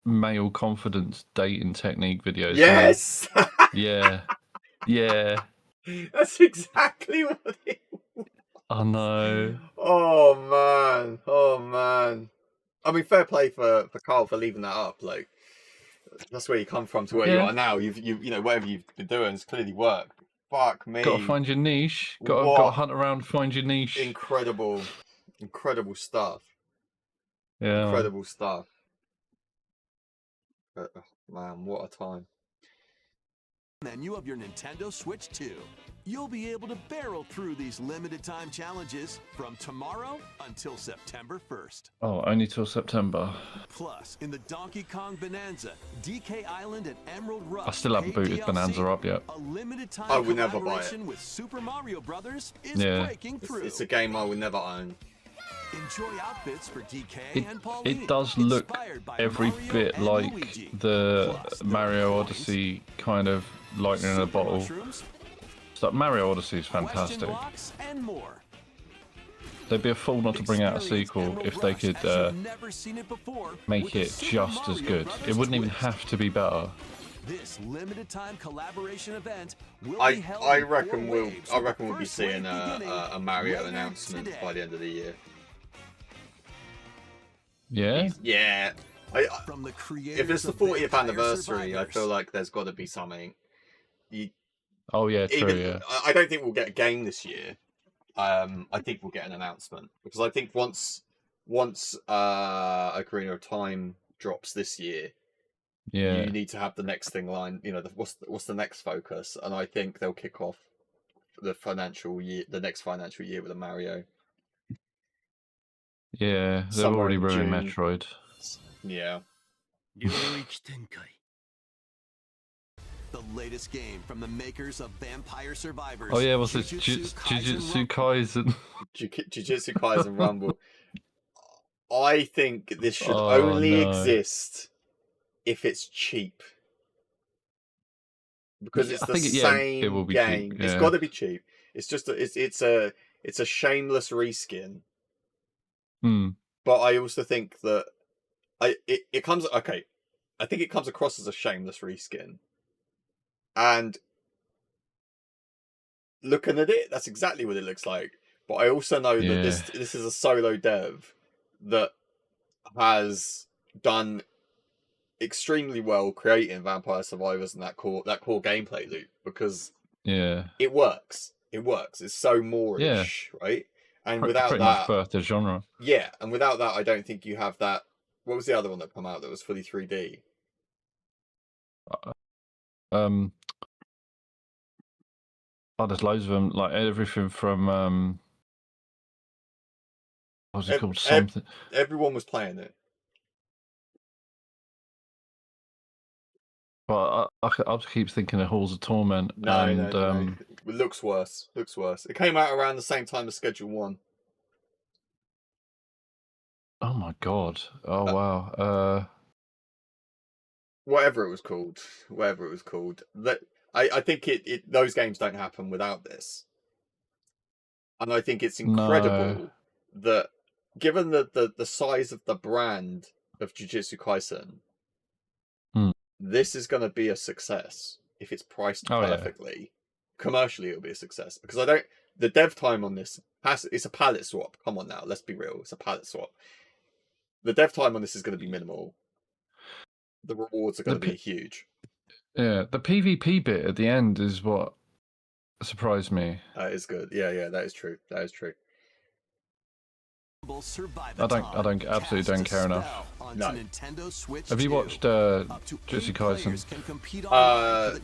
male confidence dating technique videos. Yes, Yeah. Yeah. that's exactly what it. I know. Oh man. I mean, fair play for Carl for leaving that up. Like, that's where you come from to where you Yeah. are now. You've you know whatever you've been doing has clearly worked. Fuck me. Got to find your niche. Got to What? hunt around, find your niche. Incredible stuff. Yeah. Incredible stuff. But, man, what a time. Menu of your Nintendo Switch 2. You'll be able to barrel through these limited time challenges from tomorrow until September 1st. Oh, only till September. Plus, in the Donkey Kong Bonanza, DK Island and Emerald Rock, I still haven't paid booted DLC, Bonanza up yet. A limited time I would never buy it. collaboration with Super Mario Brothers is Yeah. breaking through. It's a game I would never own. Enjoy outfits for DK and Pauline. It does look inspired by every Mario bit and like Luigi. the Plus, there Mario are Odyssey kind of lightning in a Super bottle. mushrooms, So Mario Odyssey is question fantastic. blocks, and more. They'd be a fool not to bring out a Experience sequel Emerald if they Rush could as you've never seen it before make with the it Super just as Mario good. Brothers It wouldn't even twist. have to be better. This limited time collaboration event will I be held I in reckon 4 we'll waves, I with the reckon we'll be first wave seeing beginning a Mario later announcement today. by the end of the year. Yeah. Yeah. From the If it's the creators of 40th Vampire anniversary, I Survivors. feel like there's got to be something. Oh yeah, true. Even Yeah. I don't think we'll get a game this year. I think we'll get an announcement because I think once Ocarina of Time drops this year, Yeah. you need to have the next thing line. You know, what's the next focus? And I think they'll kick off the next financial year with a Mario. Yeah. They've Somewhere already in ruined June. Metroid. Yeah. The latest game from the makers of Vampire Survivors. Oh yeah, was it Jujutsu Jujutsu Kaisen Kaisen? Jujutsu Kaisen Rumble. I think this should Oh, only no. exist if it's cheap. Because Yeah, it's I the think it same will be cheap, game. It's yeah. got to be cheap. It's just it's a shameless reskin. Hmm. But I also think that it comes okay. I think it comes across as a shameless reskin. And looking at it, that's exactly what it looks like. But I also know that this is a solo dev that has done extremely well creating Vampire Survivors and that core gameplay loop because Yeah. it works. It works. It's so Moorish, right? And without Pretty much that, birthed the genre. yeah, and without that, I don't think you have that. What was the other one that came out that was fully 3D? Oh, there's loads of them. Like everything from what was it called? Something. Everyone was playing it. But I keep thinking of Halls of Torment. No, and, no. It looks worse. Looks worse. It came out around the same time as Schedule 1. Oh my god! Oh wow! Whatever it was called. That I think it those games don't happen without this. And I think it's incredible that given the size of the brand of Jujutsu Kaisen, this is going to be a success if it's priced Oh, yeah. perfectly. Commercially, it'll be a success because I the dev time on this it's a palette swap. Come on now, let's be real. It's a palette swap. The dev time on this is going to be minimal. The rewards are going to be huge. Yeah, the PvP bit at the end is what surprised me. That is good. Yeah, that is true. That is true. Absolutely don't care enough. No. Have you watched Jujutsu Kaisen?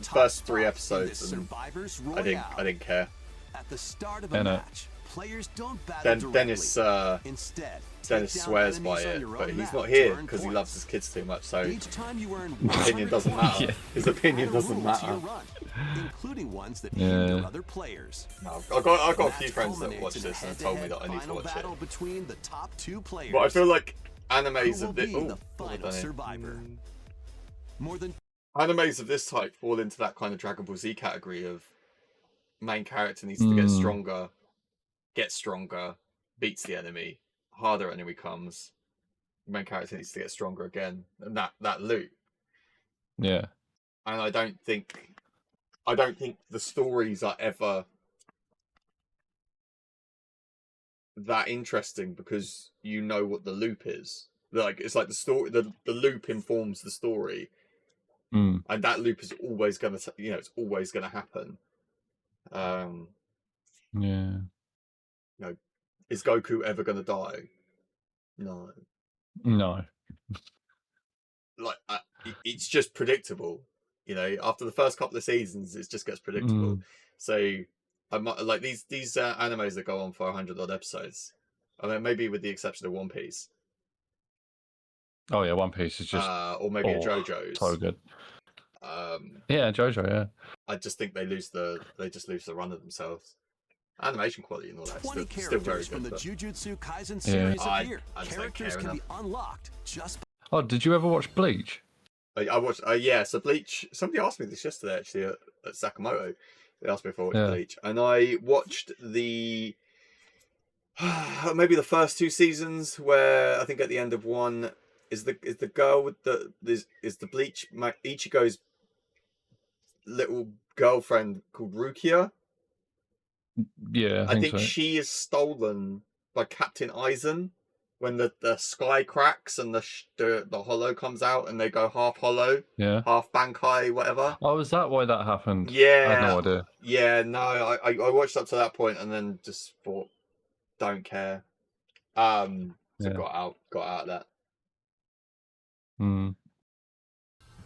First 3 episodes, and I didn't care. At the start of a match, players don't battle Then directly. Instead, Dennis swears by it, but he's not here because he loves his kids too much. So his opinion doesn't matter. Yeah. His opinion doesn't matter. Including ones that hinder other players. No, I've got a few friends that watch this and told me that I need to watch it. Between the top 2 players. But I feel like animes of this animes of this type fall into that kind of Dragon Ball Z category of main character needs to get stronger, beats the enemy, harder enemy comes, main character needs to get stronger again, and that loop. Yeah. And I don't think the stories are ever that interesting because you know what the loop is. Like it's like the story, the loop informs the story, and that loop is always gonna, it's always gonna happen. Yeah. Is Goku ever gonna die? No. Like it's just predictable. After the first couple of seasons, it just gets predictable. So I might like these animes that go on for 100 odd episodes. I mean, maybe with the exception of One Piece. Oh yeah, One Piece is just or maybe a JoJo's. So good. Yeah, JoJo. Yeah. I just think they just lose the run of themselves. Animation quality and all that still very good. From the Jujutsu Kaisen series appear. I Characters can be unlocked just. Oh, did you ever watch Bleach? I watched. So Bleach. Somebody asked me this yesterday actually at Sakamoto. They asked me if I watched Bleach, and I watched the maybe the first 2 seasons. Where I think at the end of one is the girl with the Bleach Ichigo's little girlfriend called Rukia. Yeah, I think she is stolen by Captain Aizen when the sky cracks and the hollow comes out and they go half hollow, half Bankai, whatever. Oh, is that why that happened? Yeah, I had no idea. Yeah, no, I watched up to that point and then just thought, don't care. So got out of that.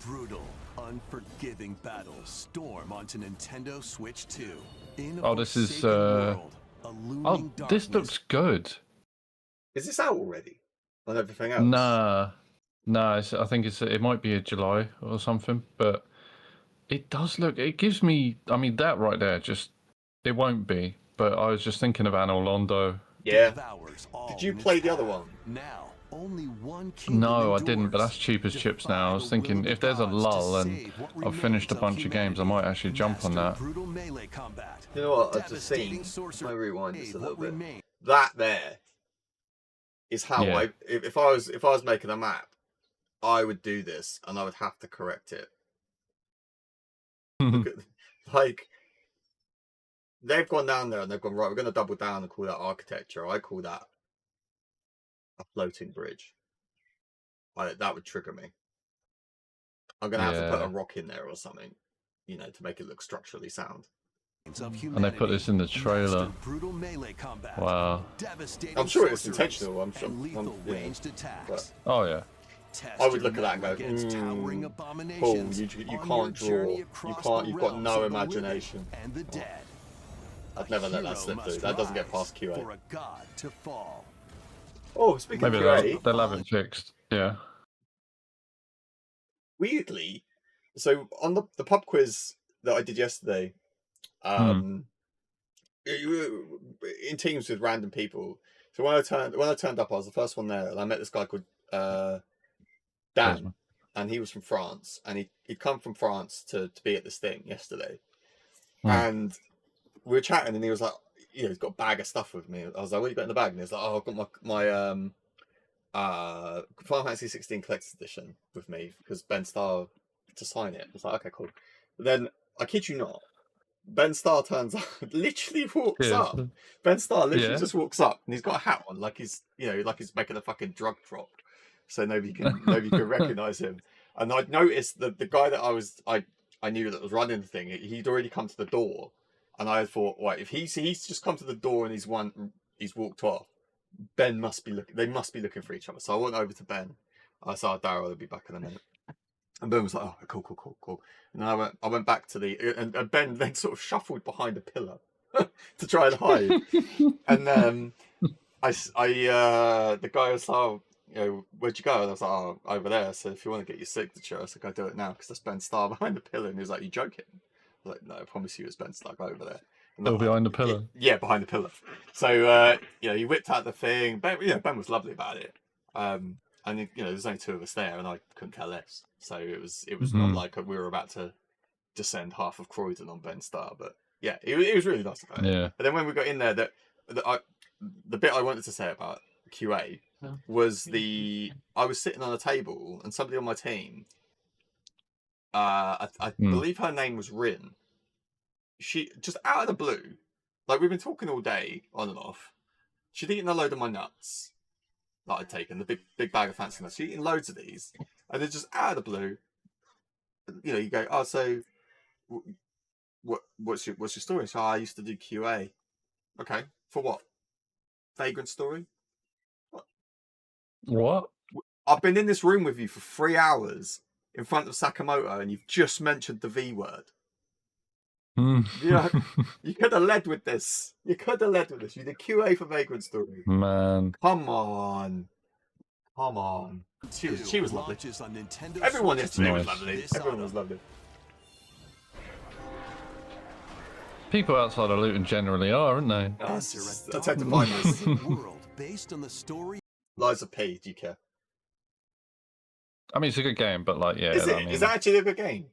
Brutal, unforgiving battles storm onto Nintendo Switch 2. This is this looks good. Is this out already on everything else? Nah. I think it might be a July or something, but it does look. It gives me. I mean, that right there, it won't be. But I was just thinking of Anno Londo. Yeah. Did you play the other one? No, I didn't, but that's cheap as chips now. I was thinking if there's a lull and I've finished a bunch of games, I might actually jump on that. You know what? I've just seen. I rewind this a little bit. That there is how if I was making a map, I would do this and I would have to correct it. Like they've gone down there and they've gone, right, we're going to double down and call that architecture. I call that a floating bridge. That would trigger me. I'm going to have to put a rock in there or something, to make it look structurally sound. And they put this in the trailer. Wow. I'm sure it's intentional. I'm sure. Oh yeah. I would look at that and go, Paul, you can't draw. You've got no imagination. I'd never let that slip through. That doesn't get past QA. Oh, speaking of QA, they'll have it fixed. Yeah. Weirdly, so on the pub quiz that I did yesterday, in teams with random people. So when I turned up, I was the first one there, and I met this guy called Dan, and he was from France, and he'd come from France to be at this thing yesterday, and we were chatting, and he was like, he's got a bag of stuff with me. I was like, what you got in the bag? And he was like, oh, I've got my Final Fantasy 16 Collector's Edition with me because Ben Starr to sign it. I was like, okay, cool. But then I kid you not, Ben Starr turns up, literally walks Yeah. up. Ben Starr literally Yeah. just walks up, and he's got a hat on, like he's like he's making a fucking drug drop, so nobody can recognize him. And I'd noticed that the guy that I knew that was running the thing, he'd already come to the door, and I thought, right, if he's just come to the door and he's walked off, Ben must be looking. They must be looking for each other. So I went over to Ben. I saw Daryl. I'll be back in a minute. And Ben was like, "Oh, cool." And then I went back to and Ben then sort of shuffled behind a pillar to try and hide. And the guy was like, "Oh, where'd you go?" And I was like, "Oh, over there." So if you want to get your signature, I was like, "I do it now," because that's Ben Starr behind the pillar. And he was like, "You joking?" I was like, "No, I promise you, it's Ben Starr over there." And Still behind the pillar. Yeah, behind the pillar. So he whipped out the thing. Ben was lovely about it. And there's only two of us there, and I couldn't care less. So it was not like we were about to descend half of Croydon on Ben Starr, but yeah, it was really nice about it. Yeah. And then when we got in there, the bit I wanted to say about QA was I was sitting on a table, and somebody on my team, I believe her name was Rin. She just out of the blue, like we've been talking all day on and off. She'd eaten a load of my nuts that I'd taken, the big bag of fancy nuts. She'd eaten loads of these, and then just out of the blue, you go, "Oh, so what's your story?" So I used to do QA. Okay, for what? Vagrant story? What? I've been in this room with you for 3 hours in front of Sakamoto, and you've just mentioned the V word. You could have led with this. You did QA for Vagrant Story. Man. Come on. She was lovely. Everyone yesterday was lovely. Everyone was lovely. People outside of Luton generally are, aren't they? I tend to find this. World based on the story. Liza P, do you care? I mean, it's a good game, but like, yeah. Is it? I mean, Is that actually a good game?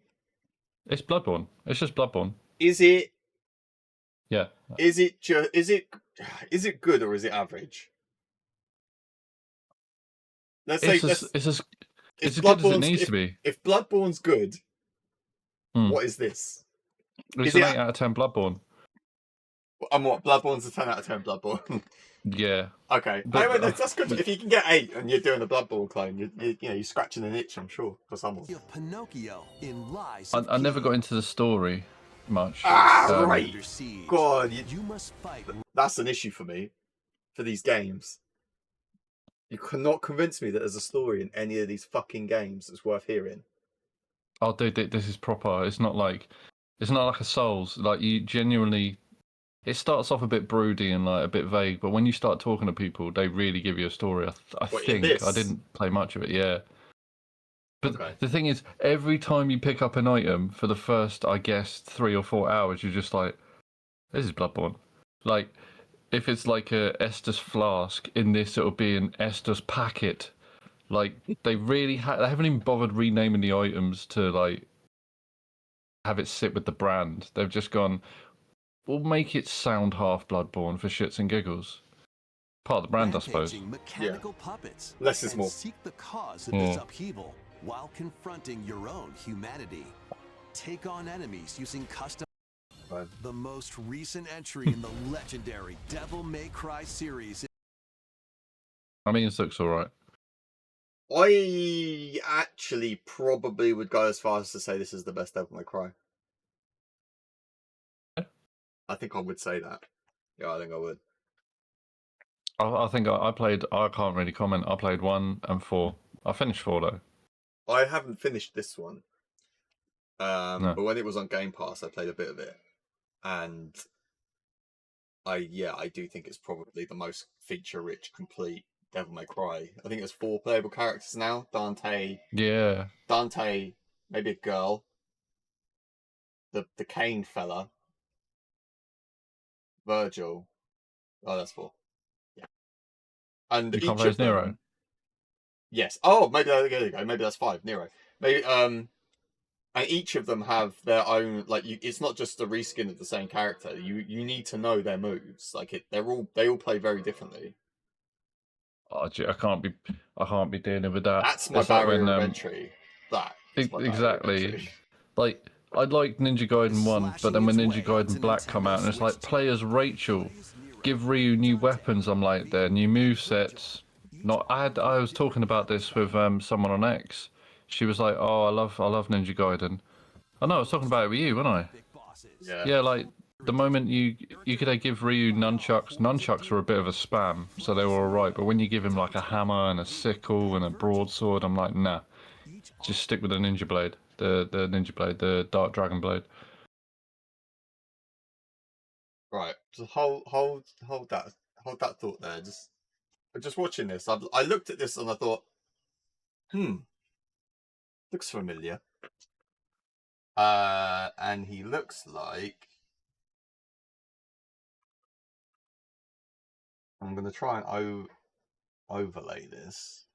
It's Bloodborne. It's just Bloodborne. Is it? Yeah. Is it good or is it average? Let's say It's as good as it needs to be. If Bloodborne's good, what is this? It's an 8 out of 10 Bloodborne. And what? Bloodborne's a 10 out of 10 Bloodborne. Yeah. Okay. That's good. If you can get 8 and you're doing a Bloodborne clone, you're scratching an itch, I'm sure, for someone. Pinocchio in Lies I never got into the story much. Right. God, you must fight. That's an issue for me, for these games. You cannot convince me that there's a story in any of these fucking games that's worth hearing. Oh, dude, this is proper. It's not like a Souls. Like, you genuinely... It starts off a bit broody and like a bit vague, but when you start talking to people, they really give you a story. I think I didn't play much of it, yeah. But the thing is, every time you pick up an item for the first, I guess, 3 or 4 hours, you're just like, "This is Bloodborne." Like, if it's like a Estus flask, in this it'll be an Estus packet. Like, they really they haven't even bothered renaming the items to like have it sit with the brand. They've just gone, we'll make it sound half Bloodborne for shits and giggles. Part of the brand, I suppose. Mechanical puppets. Less is more. Seek the cause of this upheaval while confronting your own humanity. Take on enemies using custom. The most recent entry in the legendary Devil May Cry series. I mean, it looks alright. I actually probably would go as far as to say this is the best Devil May Cry. I think I would say that. Yeah, I think I would. I think I played. I can't really comment. I played 1 and 4. I finished 4 though. I haven't finished this one. No. But when it was on Game Pass, I played a bit of it, and I do think it's probably the most feature-rich, complete Devil May Cry. I think there's 4 playable characters now. Dante, maybe a girl, the Kane fella, Virgil. Oh, that's 4. Yeah, and You each can't play as of them, Nero. Yes. Oh, maybe there you go. Maybe that's 5. Nero. Maybe and each of them have their own, like, it's not just a reskin of the same character. You need to know their moves. Like, they all play very differently. Oh, gee, I can't be dealing with that. That's my It's like barrier when, of entry. That is my barrier of exactly. entry. Like, I like Ninja Gaiden 1, but then when Ninja Gaiden Black come out, and it's like, play as Rachel, give Ryu new weapons. I'm like, their new movesets. Not, I was talking about this with someone on X. She was like, oh, I love Ninja Gaiden. I know, I was talking about it with you, wasn't I? Yeah. Yeah, like the moment you could give Ryu nunchucks were a bit of a spam, so they were alright. But when you give him like a hammer and a sickle and a broadsword, I'm like, nah, just stick with the Ninja Blade, the Ninja Blade, the Dark Dragon Blade. Right. So hold that thought there. Just watching this. I looked at this and I thought, looks familiar. And he looks like. I'm gonna try and overlay this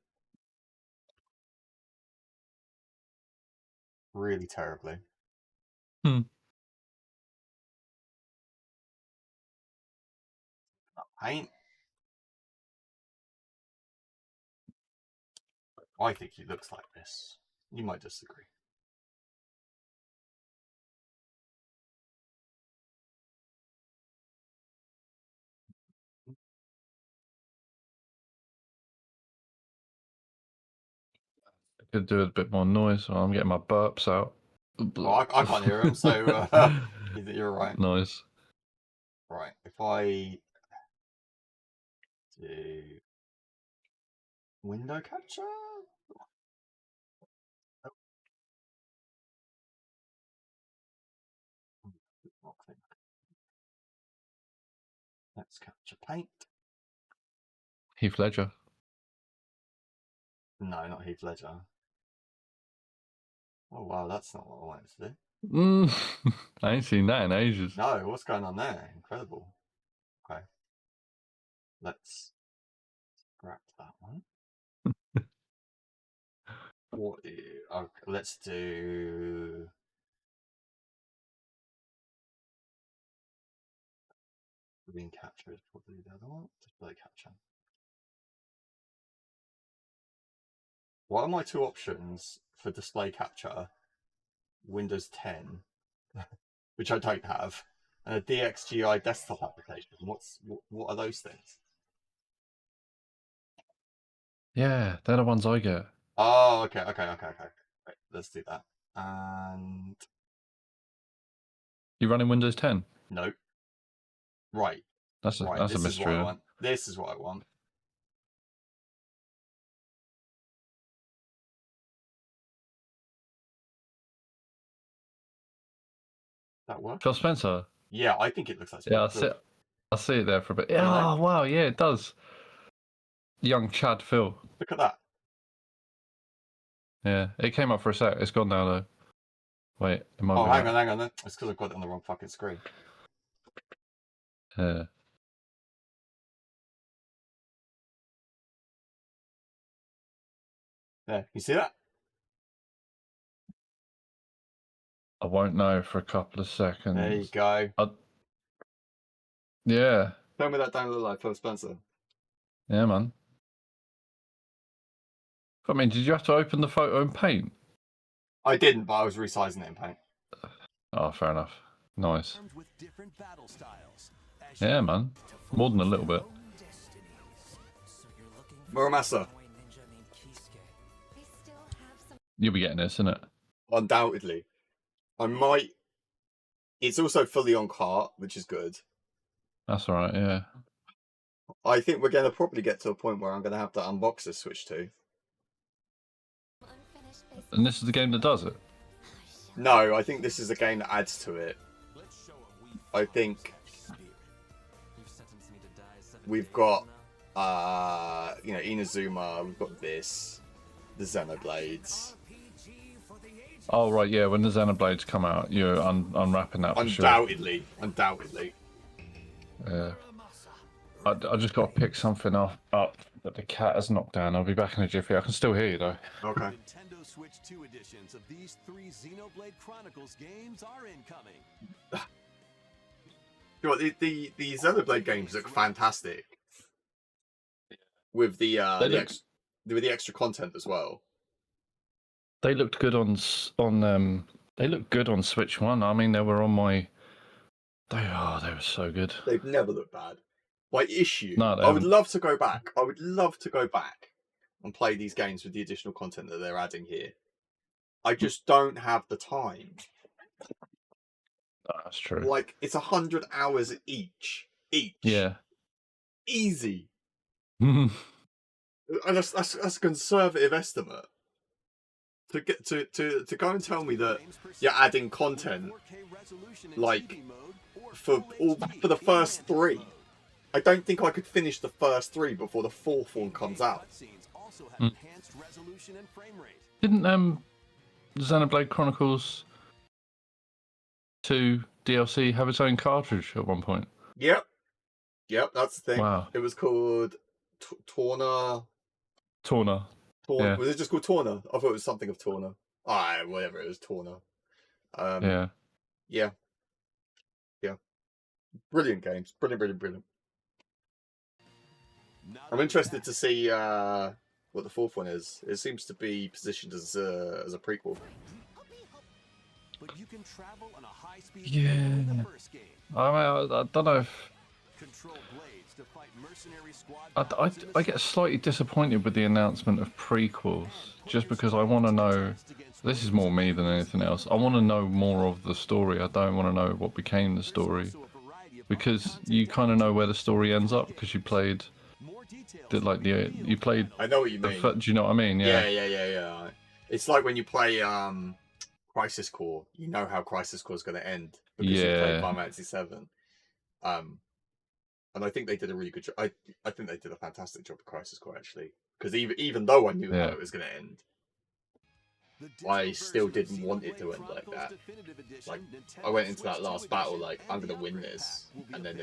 really terribly. Paint. I think he looks like this. You might disagree. Could do a bit more noise. While I'm getting my burps out. Well, I can't hear him, so you're right. Nice. Right. If I do window capture. Let's capture paint. Heath Ledger. No, not Heath Ledger. Oh wow, that's not what I wanted to do. I ain't seen that in ages. No, what's going on there? Incredible. Okay. Let's scrap that one. Okay, let's do. Green capture is probably the other one. Display capture. What are my two options for display capture? Windows 10, which I don't have, and a DXGI desktop application. What are those things? Yeah, they're the ones I get. Oh, okay. Right, let's do that. And You running Windows 10? no. Right. That's a This is mystery. what I want. This is what I want. That work? Phil Spencer. Yeah, I think it looks like. Yeah, I see it there for a bit. Yeah, oh, wow, yeah, it does. Young Chad Phil. Look at that. Yeah, it came up for a sec. It's gone now though. Wait, it might Oh, be. hang on. It's because I've got it on the wrong fucking screen. Yeah. There, you see that? I won't know for a couple of seconds. There you go. Yeah. Tell me that don't look like Phil Spencer. Yeah, man. I mean, did you have to open the photo in Paint? I didn't, but I was resizing it in Paint. Oh, fair enough. Nice. Yeah, man. More than a little bit. Muramasa. You'll be getting this, isn't it? Undoubtedly. I might. It's also fully on cart, which is good. That's all right, yeah. I think we're going to probably get to a point where I'm going to have to unbox this Switch 2. And this is the game that does it? No, I think this is a game that adds to it. I think we've got, Inazuma, we've got this, the Xenoblades. Oh, right, yeah, when the Xenoblades come out, you're unwrapping that for Undoubtedly. Yeah. I just got to pick something up that the cat has knocked down. I'll be back in a jiffy. I can still hear you, though. Okay. Nintendo Switch 2 editions of these 3 Xenoblade Chronicles games are incoming. You know what, the Xenoblade games look fantastic. With the extra content as well. They looked good on They look good on Switch 1. I mean, they were on my... They were so good. They've never looked bad. By issue, No, they I would haven't. love to go back. I would love to go back and play these games with the additional content that they're adding here. I just don't have the time. That's true. Like, it's 100 hours each. Yeah. Easy. And that's a conservative estimate. To get to go and tell me that you're adding content like for the first 3. I don't think I could finish the first 3 before the 4th one comes out. Didn't Xenoblade Chronicles 2 DLC have its own cartridge at one point? Yep, that's the thing. Wow. It was called Torna. Yeah. Was it just called Torna? I thought it was something of Torna. Whatever it was, Torna. Yeah. Brilliant games. Brilliant. I'm interested to see what the 4th one is. It seems to be positioned as a prequel. But you can travel on a high-speed Yeah. in the first game. I don't know if... Control blades to fight mercenary squad I get slightly disappointed with the announcement of prequels, just because I want to know... This is more me than anything else. I want to know more of the story. I don't want to know what became the story. Because you kind of know where the story ends up, because you played... You played... I know what you mean. Do you know what I mean? Yeah. It's like when you play Crisis Core. You know how Crisis Core is going to end because you played Final Fantasy 7. And I think they did a really good job. I think they did a fantastic job of Crisis Core, actually. Because even though I knew how it was going to end, I still didn't want it to end like that. Like, I went into that last battle like, I'm going to win this. And then,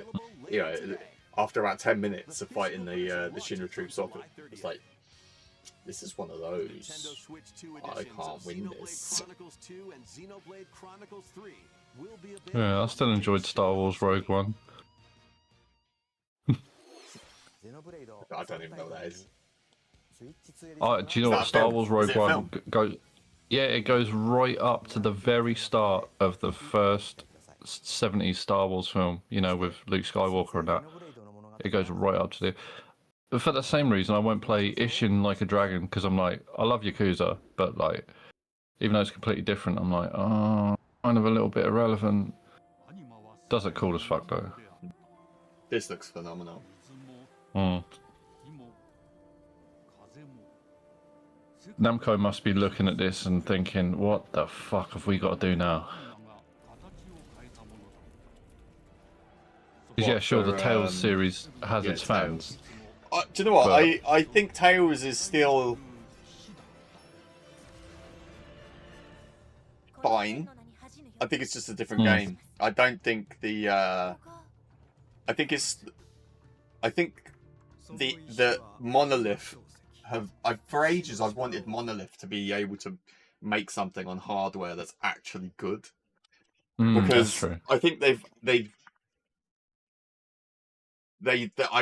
after about 10 minutes of fighting the Shinra troops off, it's like, this is one of those. I can't win this. Yeah, I still enjoyed Star Wars Rogue One. I don't even know what that is. Do you know what Star Wars Rogue One goes? Yeah, it goes right up to the very start of the first 70s Star Wars film, with Luke Skywalker and that. It goes right up to the... But for the same reason, I won't play Ishin Like a Dragon, because I'm like, I love Yakuza, but like, even though it's completely different, I'm like, kind of a little bit irrelevant. Does look cool as fuck, though. This looks phenomenal. Namco must be looking at this and thinking, what the fuck have we got to do now? Yeah, sure, the Tales series has its fans. Do you know what? I think Tales is still fine. I think it's just a different game. I don't think the I think the Monolith for ages I've wanted Monolith to be able to make something on hardware that's actually good. Because I think I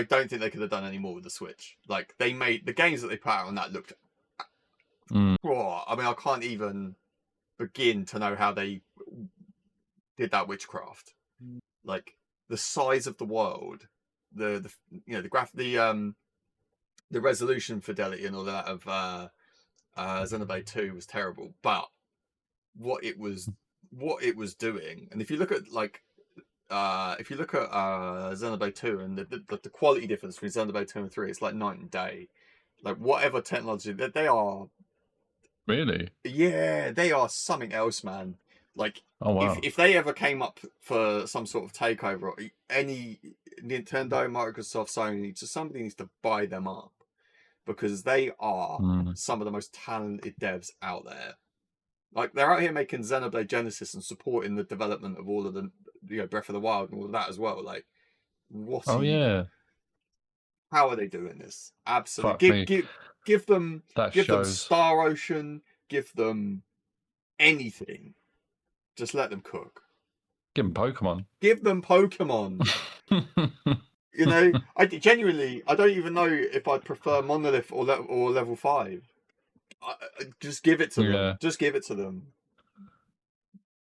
don't think they could have done any more with the Switch. Like, they made the games that they put out on that looked raw. I mean, I can't even begin to know how they did that witchcraft. Like, the size of the world, the resolution fidelity and all that of Xenoblade 2 was terrible. But what it was doing, and if you look at Xenoblade 2 and the quality difference between Xenoblade 2 and 3, it's like night and day. Like, whatever technology that they are, really, they are something else, man. Like, if they ever came up for some sort of takeover, or any Nintendo, Microsoft, Sony, somebody needs to buy them up, because they are some of the most talented devs out there. Like, they're out here making Xenoblade Genesis and supporting the development of all of the, Breath of the Wild and all of that as well. Like, what? How are they doing this? Absolutely. Give them Star Ocean. Give them anything. Just let them cook. Give them Pokemon. Give them Pokemon. I genuinely, I don't even know if I'd prefer Monolith or Level 5. Just give it to them. Just give it to them.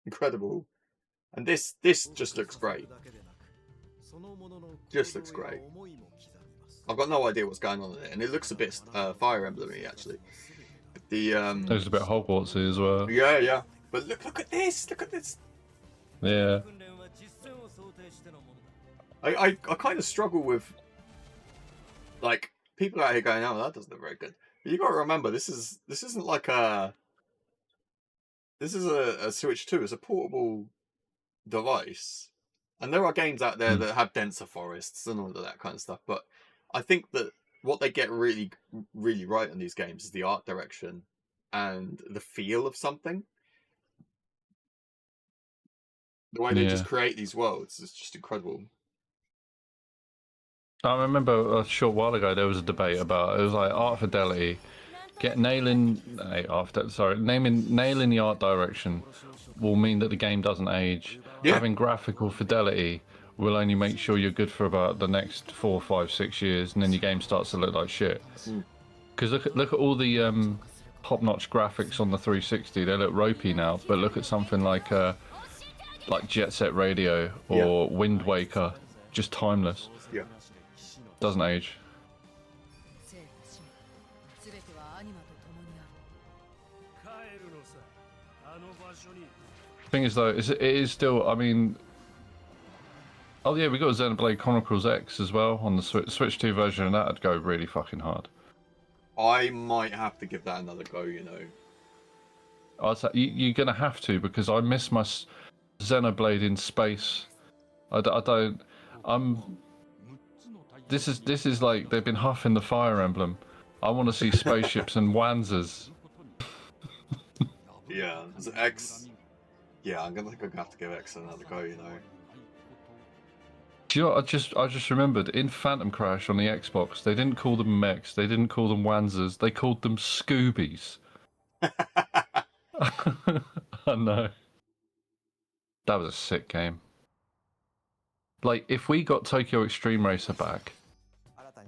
incredible. And this just looks great. Just looks great. I've got no idea what's going on in it, and it looks a bit Fire Emblem-y actually. The There's a bit of Hogwartsy as well. yeah. But look at this! Look at this! Yeah. I kind of struggle with like people out here going, "Oh, that doesn't look very good." But you got to remember, this isn't like a Switch 2. It's a portable device, and there are games out there that have denser forests and all of that kind of stuff. But I think that what they get really right on these games is the art direction and the feel of something. The way they just create these worlds is just incredible. I remember a short while ago there was a debate about, it was like art fidelity, nailing the art direction will mean that the game doesn't age. Yeah. Having graphical fidelity will only make sure you're good for about the next 4, 5, 6 years, and then your game starts to look like shit. Because look at all the top-notch graphics on the 360. They look ropey now, but look at something like Jet Set Radio or Wind Waker, just timeless. Yeah. Doesn't age. Thing is though, it is still, I mean, oh yeah, we got Xenoblade Chronicles X as well on the Switch 2 version, and that'd go really fucking hard. I might have to give that another go, you know. You're gonna have to, because I miss my Xenoblade in space. This is like they've been huffing the Fire Emblem. I want to see spaceships and wanzers. Yeah, is it X? Yeah, I'm gonna have to give X another go, you know. Do you know what, I just remembered in Phantom Crash on the Xbox, they didn't call them mechs, they didn't call them wanzers, they called them Scoobies. I know. That was a sick game. Like, if we got Tokyo Extreme Racer back,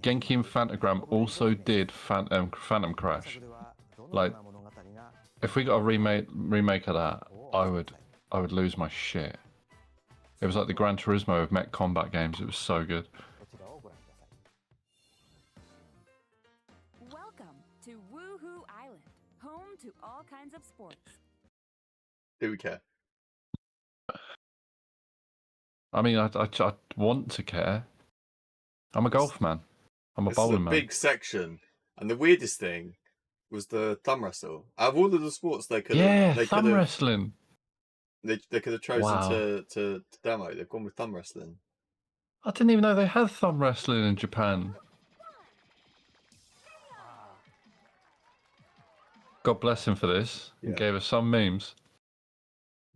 Genki and Phantogram also did Phantom Crash. Like, if we got a remake of that, I would lose my shit. It was like the Gran Turismo of mech combat games. It was so good. Welcome to Woohoo Island, home to all kinds of sports. Do we care? I mean, I want to care. I'm a golf man. I'm a This bowling is a man. big section, and the weirdest thing was the thumb wrestle. Out of all of the sports they could Thumb wrestling. They could have chosen Wow. to demo. They've gone with thumb wrestling. I didn't even know they had thumb wrestling in Japan. God bless him for this. He Yeah. gave us some memes.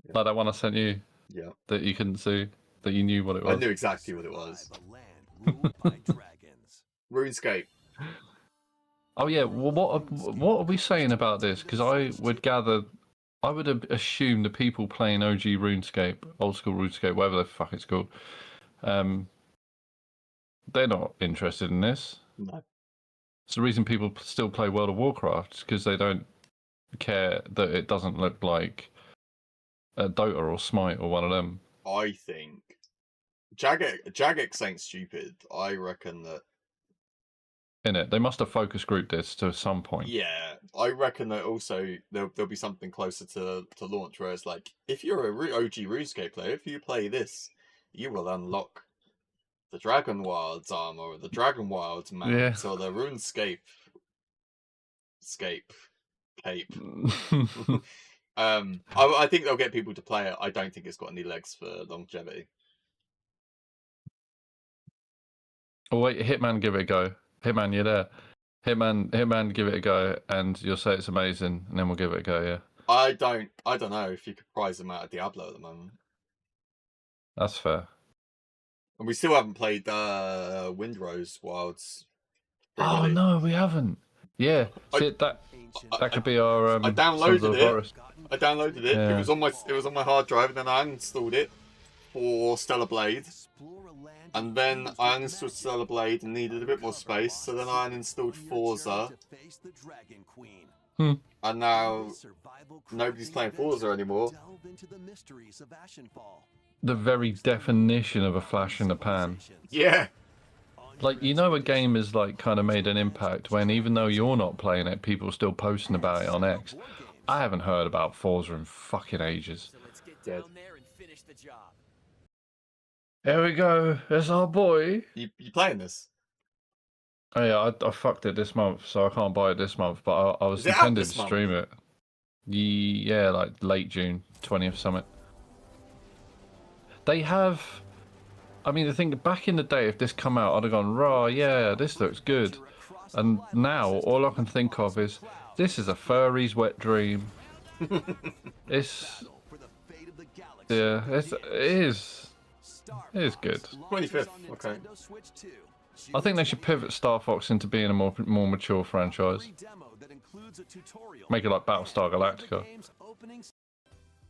Yeah. Like that one I sent you Yeah, that you couldn't see, that you knew what it was. I knew exactly what it was. A land ruled by dragons. RuneScape. Oh yeah, well what are we saying about this? Because I would assume the people playing OG RuneScape, old school RuneScape, whatever the fuck it's called, they're not interested in this. No. It's the reason people still play World of Warcraft, because they don't care that it doesn't look like a Dota or Smite or one of them. I think Jagex ain't stupid. I reckon that. In it, they must have focus grouped this to some point. Yeah, I reckon that also there'll be something closer to launch where it's like, if you're a OG RuneScape player, if you play this, you will unlock the Dragon Wilds armor, or the Dragon Wilds mount, or the RuneScape cape. I think they'll get people to play it. I don't think it's got any legs for longevity. Oh wait, Hitman, give it a go. Hitman, you're there. Hitman, give it a go, and you'll say it's amazing, and then we'll give it a go. Yeah, I don't know if you could prize them out of Diablo at the moment. that's fair. And we still haven't played Windrose Wilds. Oh really. no, we haven't. Yeah, see, that could be our. I downloaded Sons of the it. Forest. I downloaded it. Yeah. It was on my hard drive, and then I uninstalled it for Stellar Blade. And then I uninstalled Stellar Blade and needed a bit more space, so then I uninstalled Forza. Hmm. And now nobody's playing Forza anymore. Delve into the mysteries of Ashenfall. The very definition of a flash in the pan. Yeah. Like, you know, a game is like kind of made an impact when, even though you're not playing it, people are still posting about it on X. I haven't heard about Forza in fucking ages. So let's get Dead. down there and finish the job. Here we go. There's our boy. You playing this? Oh yeah, I fucked it this month, so I can't buy it this month. But I was Is it out intended this to month? stream it. Yeah, like late June, 20th something. They have. I mean, the thing back in the day, if this come out, I'd have gone, "Raw, yeah, this looks good." And now all I can think of is, this is a furry's wet dream. It's yeah, it is. It is good. 25th. Okay. I think they should pivot Star Fox into being a more mature franchise. Make it like Battlestar Galactica.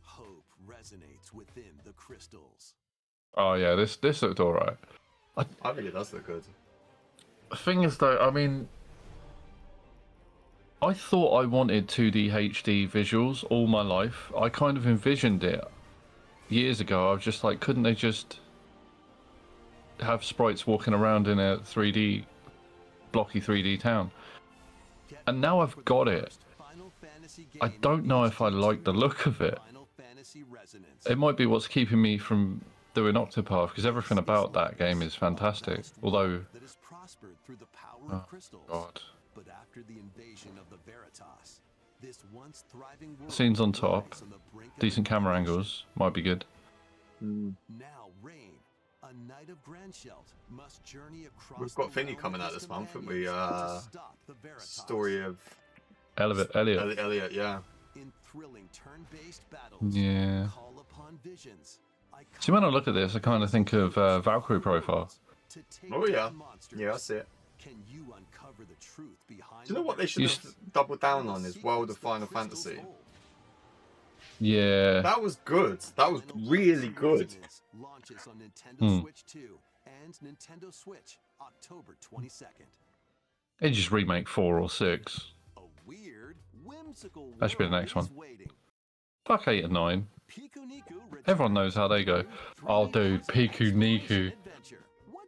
Hope resonates within the crystals. Oh yeah, this looked alright. I think it does look good. The thing is though, I mean, I thought I wanted 2D HD visuals all my life. I kind of envisioned it years ago. I was just like, couldn't they just have sprites walking around in a 3D, blocky 3D town? And now I've got it. I don't know if I like the look of it. It might be what's keeping me from doing Octopath, because everything about that game is fantastic. Although, oh god, But after the invasion of the Veritas, this once thriving world scenes on top, lies on the brink of decent camera destruction. angles, might be good. Now Rain, a knight of Grandshelt, must journey across. We've got the Thingy realm coming of out his this month, haven't we? companions to stop the Veritas. Story of Elliot. Elliot. Yeah. In thrilling turn-based battles, Yeah. call upon visions. See, when I look at this, I kind of think of Valkyrie Profile. To take Oh yeah. down monsters. Yeah, I see it. Can you uncover the truth behind? Do you know the what they should Veritas? have doubled down on? Is World of Final Fantasy. Yeah. That was good. That was really good. Launches on Nintendo Hmm. Switch 2 and Nintendo Switch October 22nd. They just remake 4 or 6. A weird, whimsical That should be the world next one. is waiting. Fuck 8 and 9. Piku-Niku Everyone knows how they go. Oh, dude, Piku-Niku.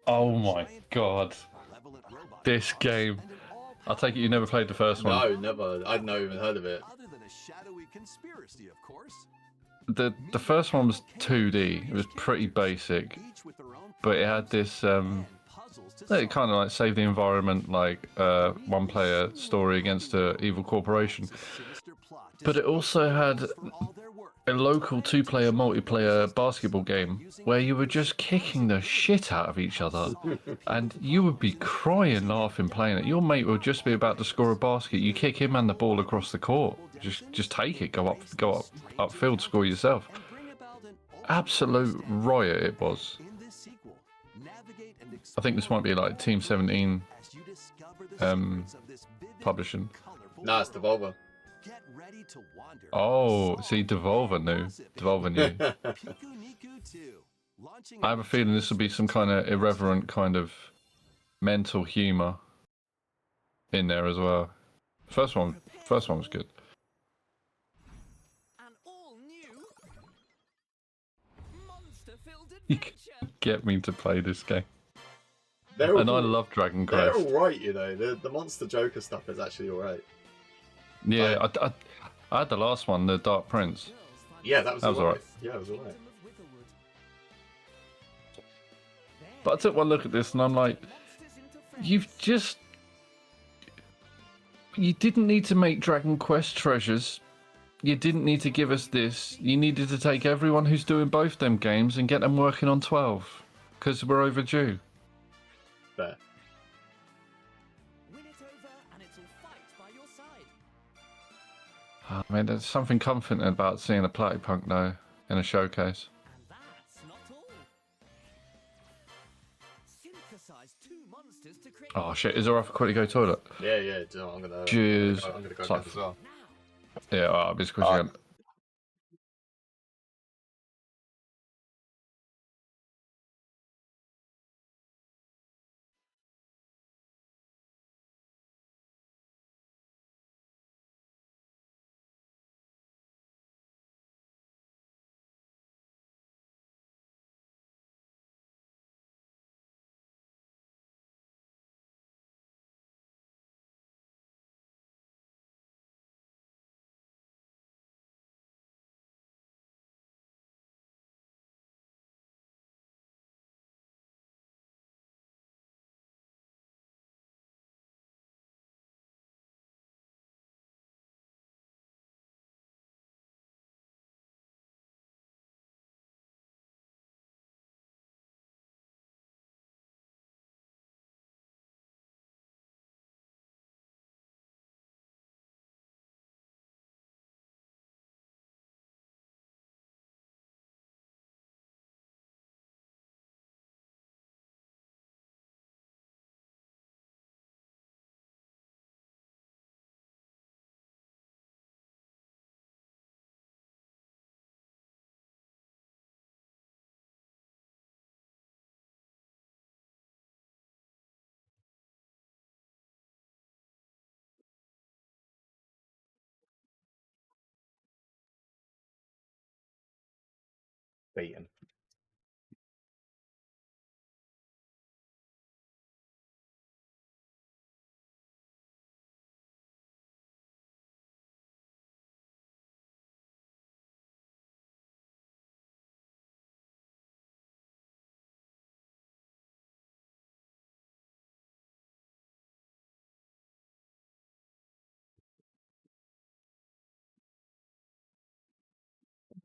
Oh my god. This game. I take it you never played the first one. No, never. I'd not even heard of it. Other than a shadowy conspiracy, of course. The first one was 2D. It was pretty basic, Each with their own but it had this puzzles to it kind of like save the environment, like one player story against a evil corporation. sinister plot But it also had for all their work. a local 2-player multiplayer basketball game where you were just kicking the shit out of each other, and you would be crying laughing playing it. Your mate would just be about to score a basket, you kick him and the ball across the court, just take it, go up upfield, score yourself. Bring about an Absolute riot it was. in this sequel. Navigate and I think this might be like Team 17 as you discover the secrets of this vivid, publishing. colorful Nah, it's world. Devolver. Get ready to wander. Oh, see, Devolver knew. Devolver knew. Piku-Niku 2, launching I have a feeling this will be some kind of irreverent kind of mental humour in there as well. First one was good. An all-new monster-filled You adventure. get me to play this game. They're And I all, love Dragon they're Quest. alright, you know. The Monster Joker stuff is actually alright. Yeah, I had the last one, the Dark Prince. Yeah, that was That was alright. alright. Yeah, it was alright. But I took one look at this and I'm like, you didn't need to make Dragon Quest treasures. You didn't need to give us this. You needed to take everyone who's doing both them games and get them working on 12. Because we're overdue. Fair. Win it over and it'll fight by your side. I mean, there's something comforting about seeing a Platypunk though in a showcase. And that's not all. Synthesize two monsters to create Oh shit, is there off quickly go toilet? Yeah, yeah. Do you know, I'm gonna. Cheers. I'm gonna go It's back like- as well. now. Yeah, alright, it's quick. beaten.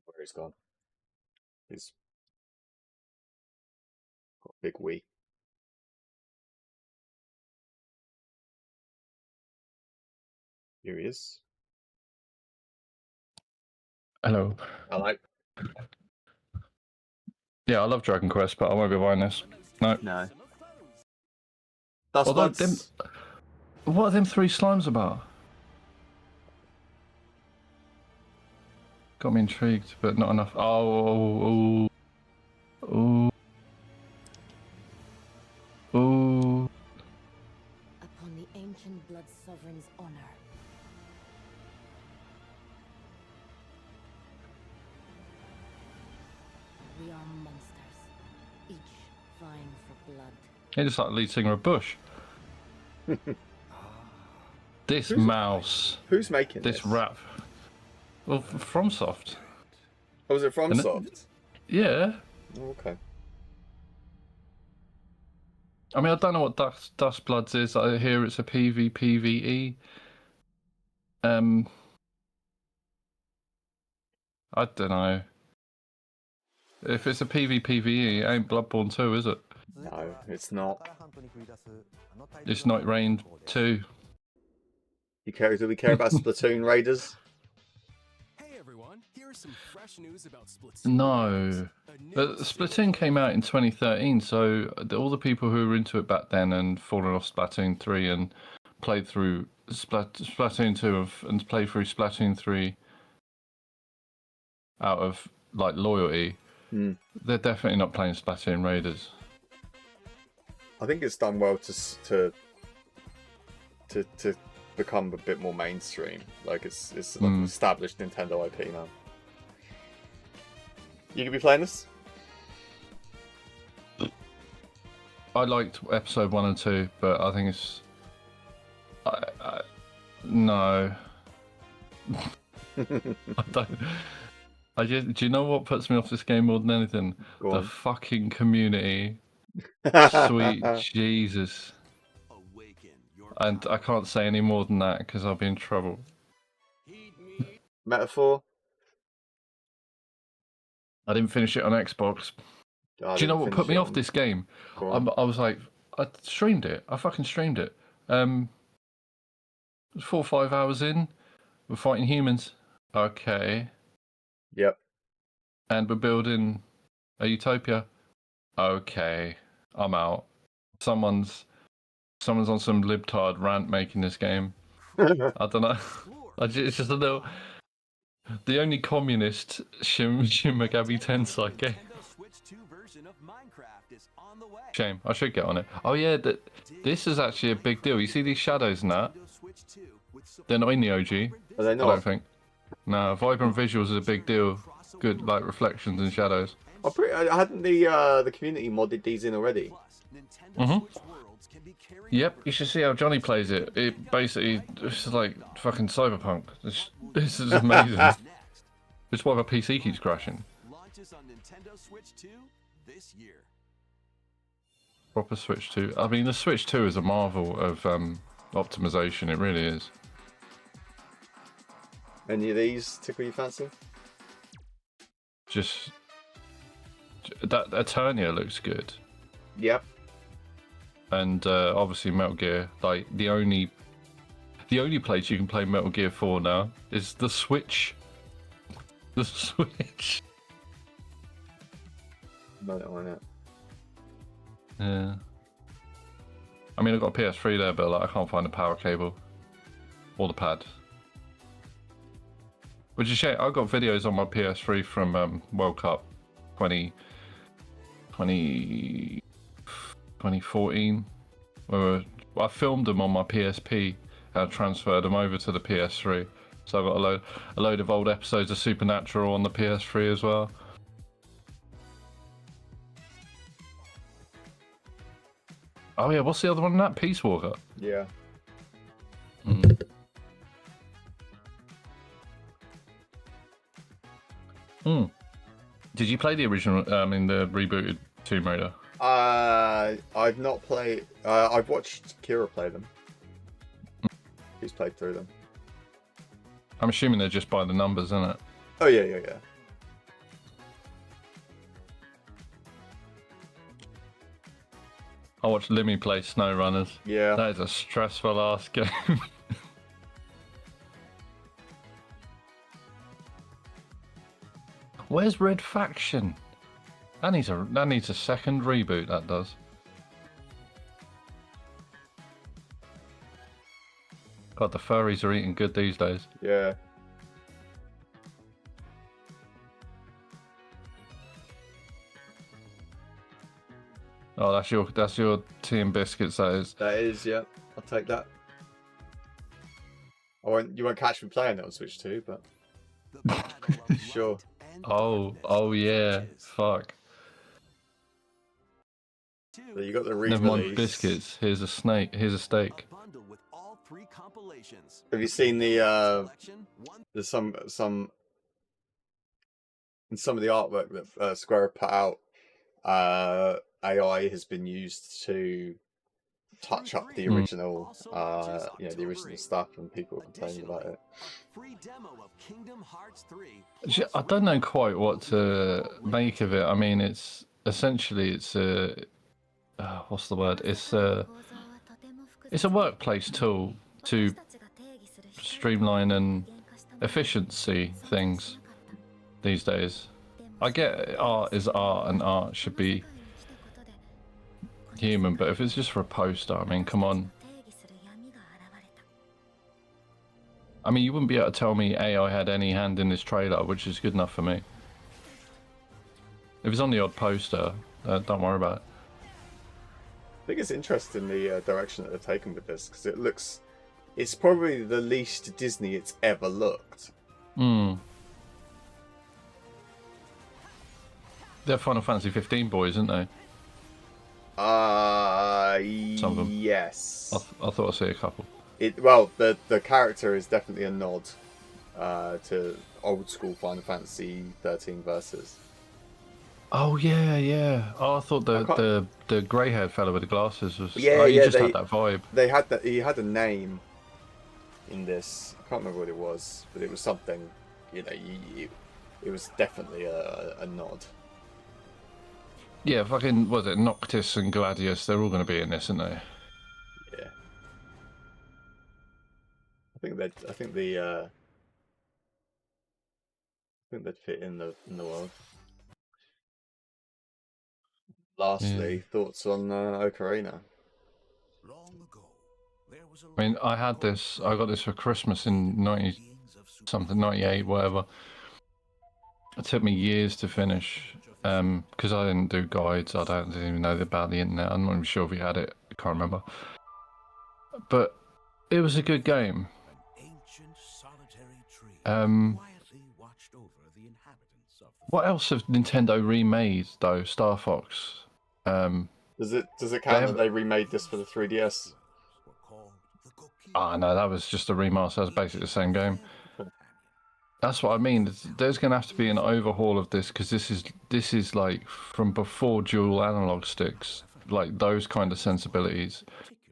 Where he's gone. He's got a big Wii. Here he is. Hello. Hello. Yeah, I love Dragon Quest, but I won't be buying this. No. No. Dust Although Bloods. what are them 3 slimes about? Got me intrigued, but not enough. Oh. Upon the ancient blood sovereign's honor. We are monsters, each vying for blood. He just like the lead singer of Bush. This mouse, Who's making this rap. Well, FromSoft. Oh, was it from And it- Soft? Yeah. Oh, okay. I mean, I don't know what Dust Bloods is. I hear it's a PvPvE. I don't know. If it's a PvPvE, it ain't Bloodborne 2, is it? No, it's not. It's not Rain 2. Do we care about Splatoon Raiders? Hey everyone, here's some fresh news about Splatoon. No. But Splatoon came out in 2013, so all the people who were into it back then and fallen off Splatoon 3 and played through Splatoon 2 and played through Splatoon 3 out of like loyalty, they're definitely not playing Splatoon Raiders. I think it's done well to become a bit more mainstream. Like it's like an established Nintendo IP now. You gonna be playing this? I liked episode 1 and 2, but I think it's no. I don't. Do you know what puts me off this game more than anything? Go The on. fucking community. Sweet Jesus. And I can't say any more than that because I'll be in trouble. Metaphor. I didn't finish it on Xbox. I Do you know didn't what finish put me it off on- this game? Go on. I was like, I streamed it. I fucking streamed it. 4 or 5 hours in, we're fighting humans. Okay. Yep. And we're building a utopia. Okay. I'm out. Someone's on some libtard rant making this game. I don't know. It's just a little. The only communist Shin Megami Tensei game. Nintendo Switch 2 version of Minecraft is on the way. Shame. I should get on it. Oh yeah, this is actually a big deal. You see these shadows and that? Nintendo Switch 2 with They're not in the OG. Are they I not? don't think. No, vibrant visuals is a big deal. Good, like reflections and shadows. Hadn't the community modded these in already? Plus, Nintendo Switch worlds can be carried Yep, you should see how Johnny plays it. It basically, it's like fucking cyberpunk. This is amazing. next. It's why my PC keeps crashing. Launches on Nintendo Switch 2 this year. Proper Switch 2. I mean, the Switch 2 is a marvel of optimization. It really is. Any of these tickle your fancy? Just that Eternia looks good, Yep. and obviously Metal Gear. Like the only place you can play Metal Gear 4 now is the Switch. The Switch. No, on it. Yeah. I mean, I've got a PS3 there, but like, I can't find the power cable or the pad. Which is a shame. I've got videos on my PS3 from World Cup 2014. Where I filmed them on my PSP and transferred them over to the PS3. So I've got a load of old episodes of Supernatural on the PS3 as well. Oh yeah, what's the other one? That Peace Walker. Yeah. Mm. Hmm. Did you play the original? In the rebooted Tomb Raider? I've not played. I've watched Kira play them. He's played through them. I'm assuming they're just by the numbers, isn't it? Oh yeah. I watched Limmy play SnowRunners. Yeah. That is a stressful ass game. Where's Red Faction? That needs a second reboot. That does. God, the furries are eating good these days. Yeah. Oh, that's your tea and biscuits. That is. That is, yeah. I'll take that. You won't catch me playing it on Switch 2, but The battle of Sure. light and Oh darkness yeah. rages. Fuck. so you got the Never mind re-release. biscuits. Here's a snake. Here's a steak. A bundle with all 3 compilations. Have you seen the Selection, one there's some in some of the artwork that Square have put out, AI has been used to touch up the original, the original stuff, and people are complaining about it. a free demo of Kingdom Hearts 3. I don't know quite what to make of it. I mean, it's essentially a what's the word? It's a workplace tool to streamline and efficiency things these days. I get art is art and art should be human, but if it's just for a poster, I mean, come on. I mean, you wouldn't be able to tell me AI had any hand in this trailer, which is good enough for me. If it's on the odd poster, don't worry about it. I think it's interesting the direction that they've taken with this, because it's probably the least Disney it's ever looked. Hmm. They're Final Fantasy 15 boys, aren't they? Some of them. Yes. I thought I see a couple. The character is definitely a nod to old school Final Fantasy 13 verses. Oh yeah. Oh, I thought I the grey-haired fella with the glasses was. Yeah, oh, you yeah, just had that vibe. He had a name in this. I can't remember what it was, but it was something. It was definitely a nod. Yeah, fucking was it Noctis and Gladius? They're all going to be in this, aren't they? Yeah. I think they'd fit in the world. Lastly, thoughts on Ocarina? Long ago, there was a I mean, I got this for Christmas in 90 something, 98, whatever. It took me years to finish because I didn't do guides. I didn't even know about the internet. I'm not even sure if we had it. I can't remember. But it was a good game. an ancient solitary tree Quietly watched over the inhabitants of the What else have Nintendo remade though? Star Fox. Does it count that they remade this for the 3DS? were called the Goki. No, that was just a remaster. That was basically the same game. That's what I mean. There's going to have to be an overhaul of this because this is like from before dual analog sticks, like those kind of sensibilities.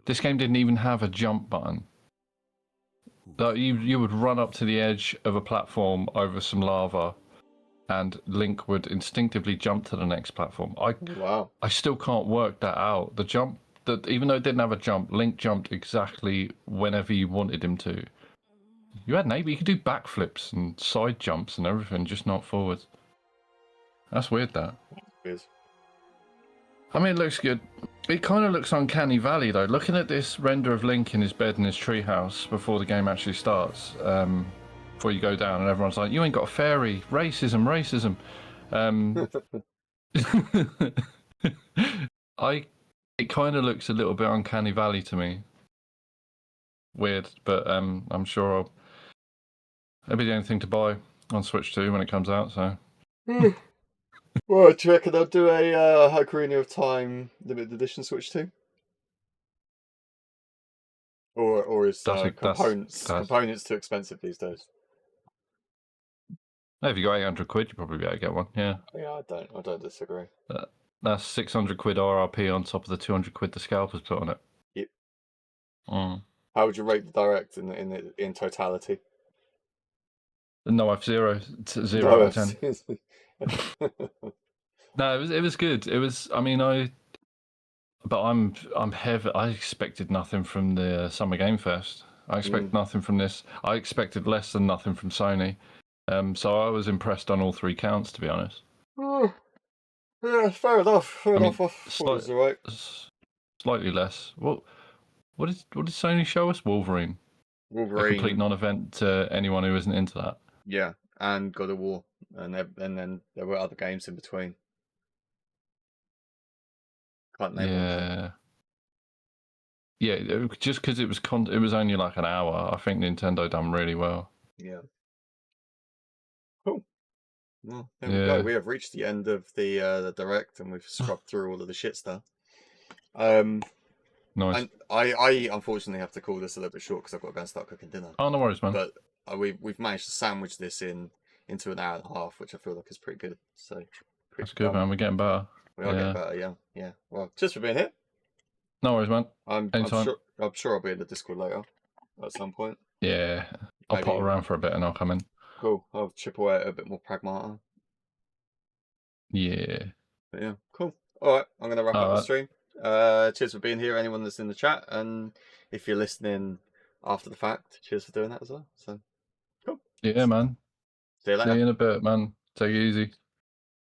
This game didn't even have a jump button. That you would run up to the edge of a platform over some lava, and Link would instinctively jump to the next platform. Wow. I still can't work that out. The jump, that even though it didn't have a jump, Link jumped exactly whenever you wanted him to. You had maybe you could do backflips and side jumps and everything, just not forwards. That's weird. That. Weird. I mean, it looks good. It kind of looks uncanny valley though. Looking at this render of Link in his bed in his treehouse before the game actually starts, before you go down, and everyone's like, "You ain't got a fairy, racism, racism." It kind of looks a little bit uncanny valley to me. Weird, but I'm sure it'll be the only thing to buy on Switch 2 when it comes out. So. Well, do you reckon they'll do a Ocarina of Time limited edition Switch 2? Or is That's components too expensive these days? If you got 800 quid, you probably be able to get one. Yeah. Yeah, I don't disagree. That's 600 quid RRP on top of the 200 quid the scalpers put on it. Yep. Mm. How would you rate the direct in totality? No, I've 0 out of 10. No, No, it was good. It was. I mean, but I'm heavy. I expected nothing from the Summer Game Fest. I expect nothing from this. I expected less than nothing from Sony. So I was impressed on all 3 counts, to be honest. yeah, fair enough. Fair I mean, enough. I thought it was alright. Slightly less. What did Sony show us? Wolverine. A complete Wolverine, non-event to anyone who isn't into that. yeah, and God of War, and then there were other games in between. Can't name all of them. Yeah. Just because it was only like an hour. I think Nintendo done really well. Yeah. Cool. Well, there we Yeah. go. We have reached the end of the direct, and we've scrubbed through all of the shit stuff. Nice. And I unfortunately have to call this a little bit short because I've got to go and start cooking dinner. Oh, no worries, man. But we've managed to sandwich this into an hour and a half, which I feel like is pretty good. So That's good, man. We're getting better. We are getting better, yeah. Well, cheers for being here. No worries, man. I'm sure I'll be in the Discord later at some point. Yeah. I'll pop around for a bit and I'll come in. Cool. I'll chip away at a bit more pragmata. Yeah. But yeah, cool. All right, I'm gonna wrap up the stream. Cheers for being here, anyone that's in the chat, and if you're listening after the fact, cheers for doing that as well. So cool. Yeah, man. See you later. See you in a bit, man. Take it easy.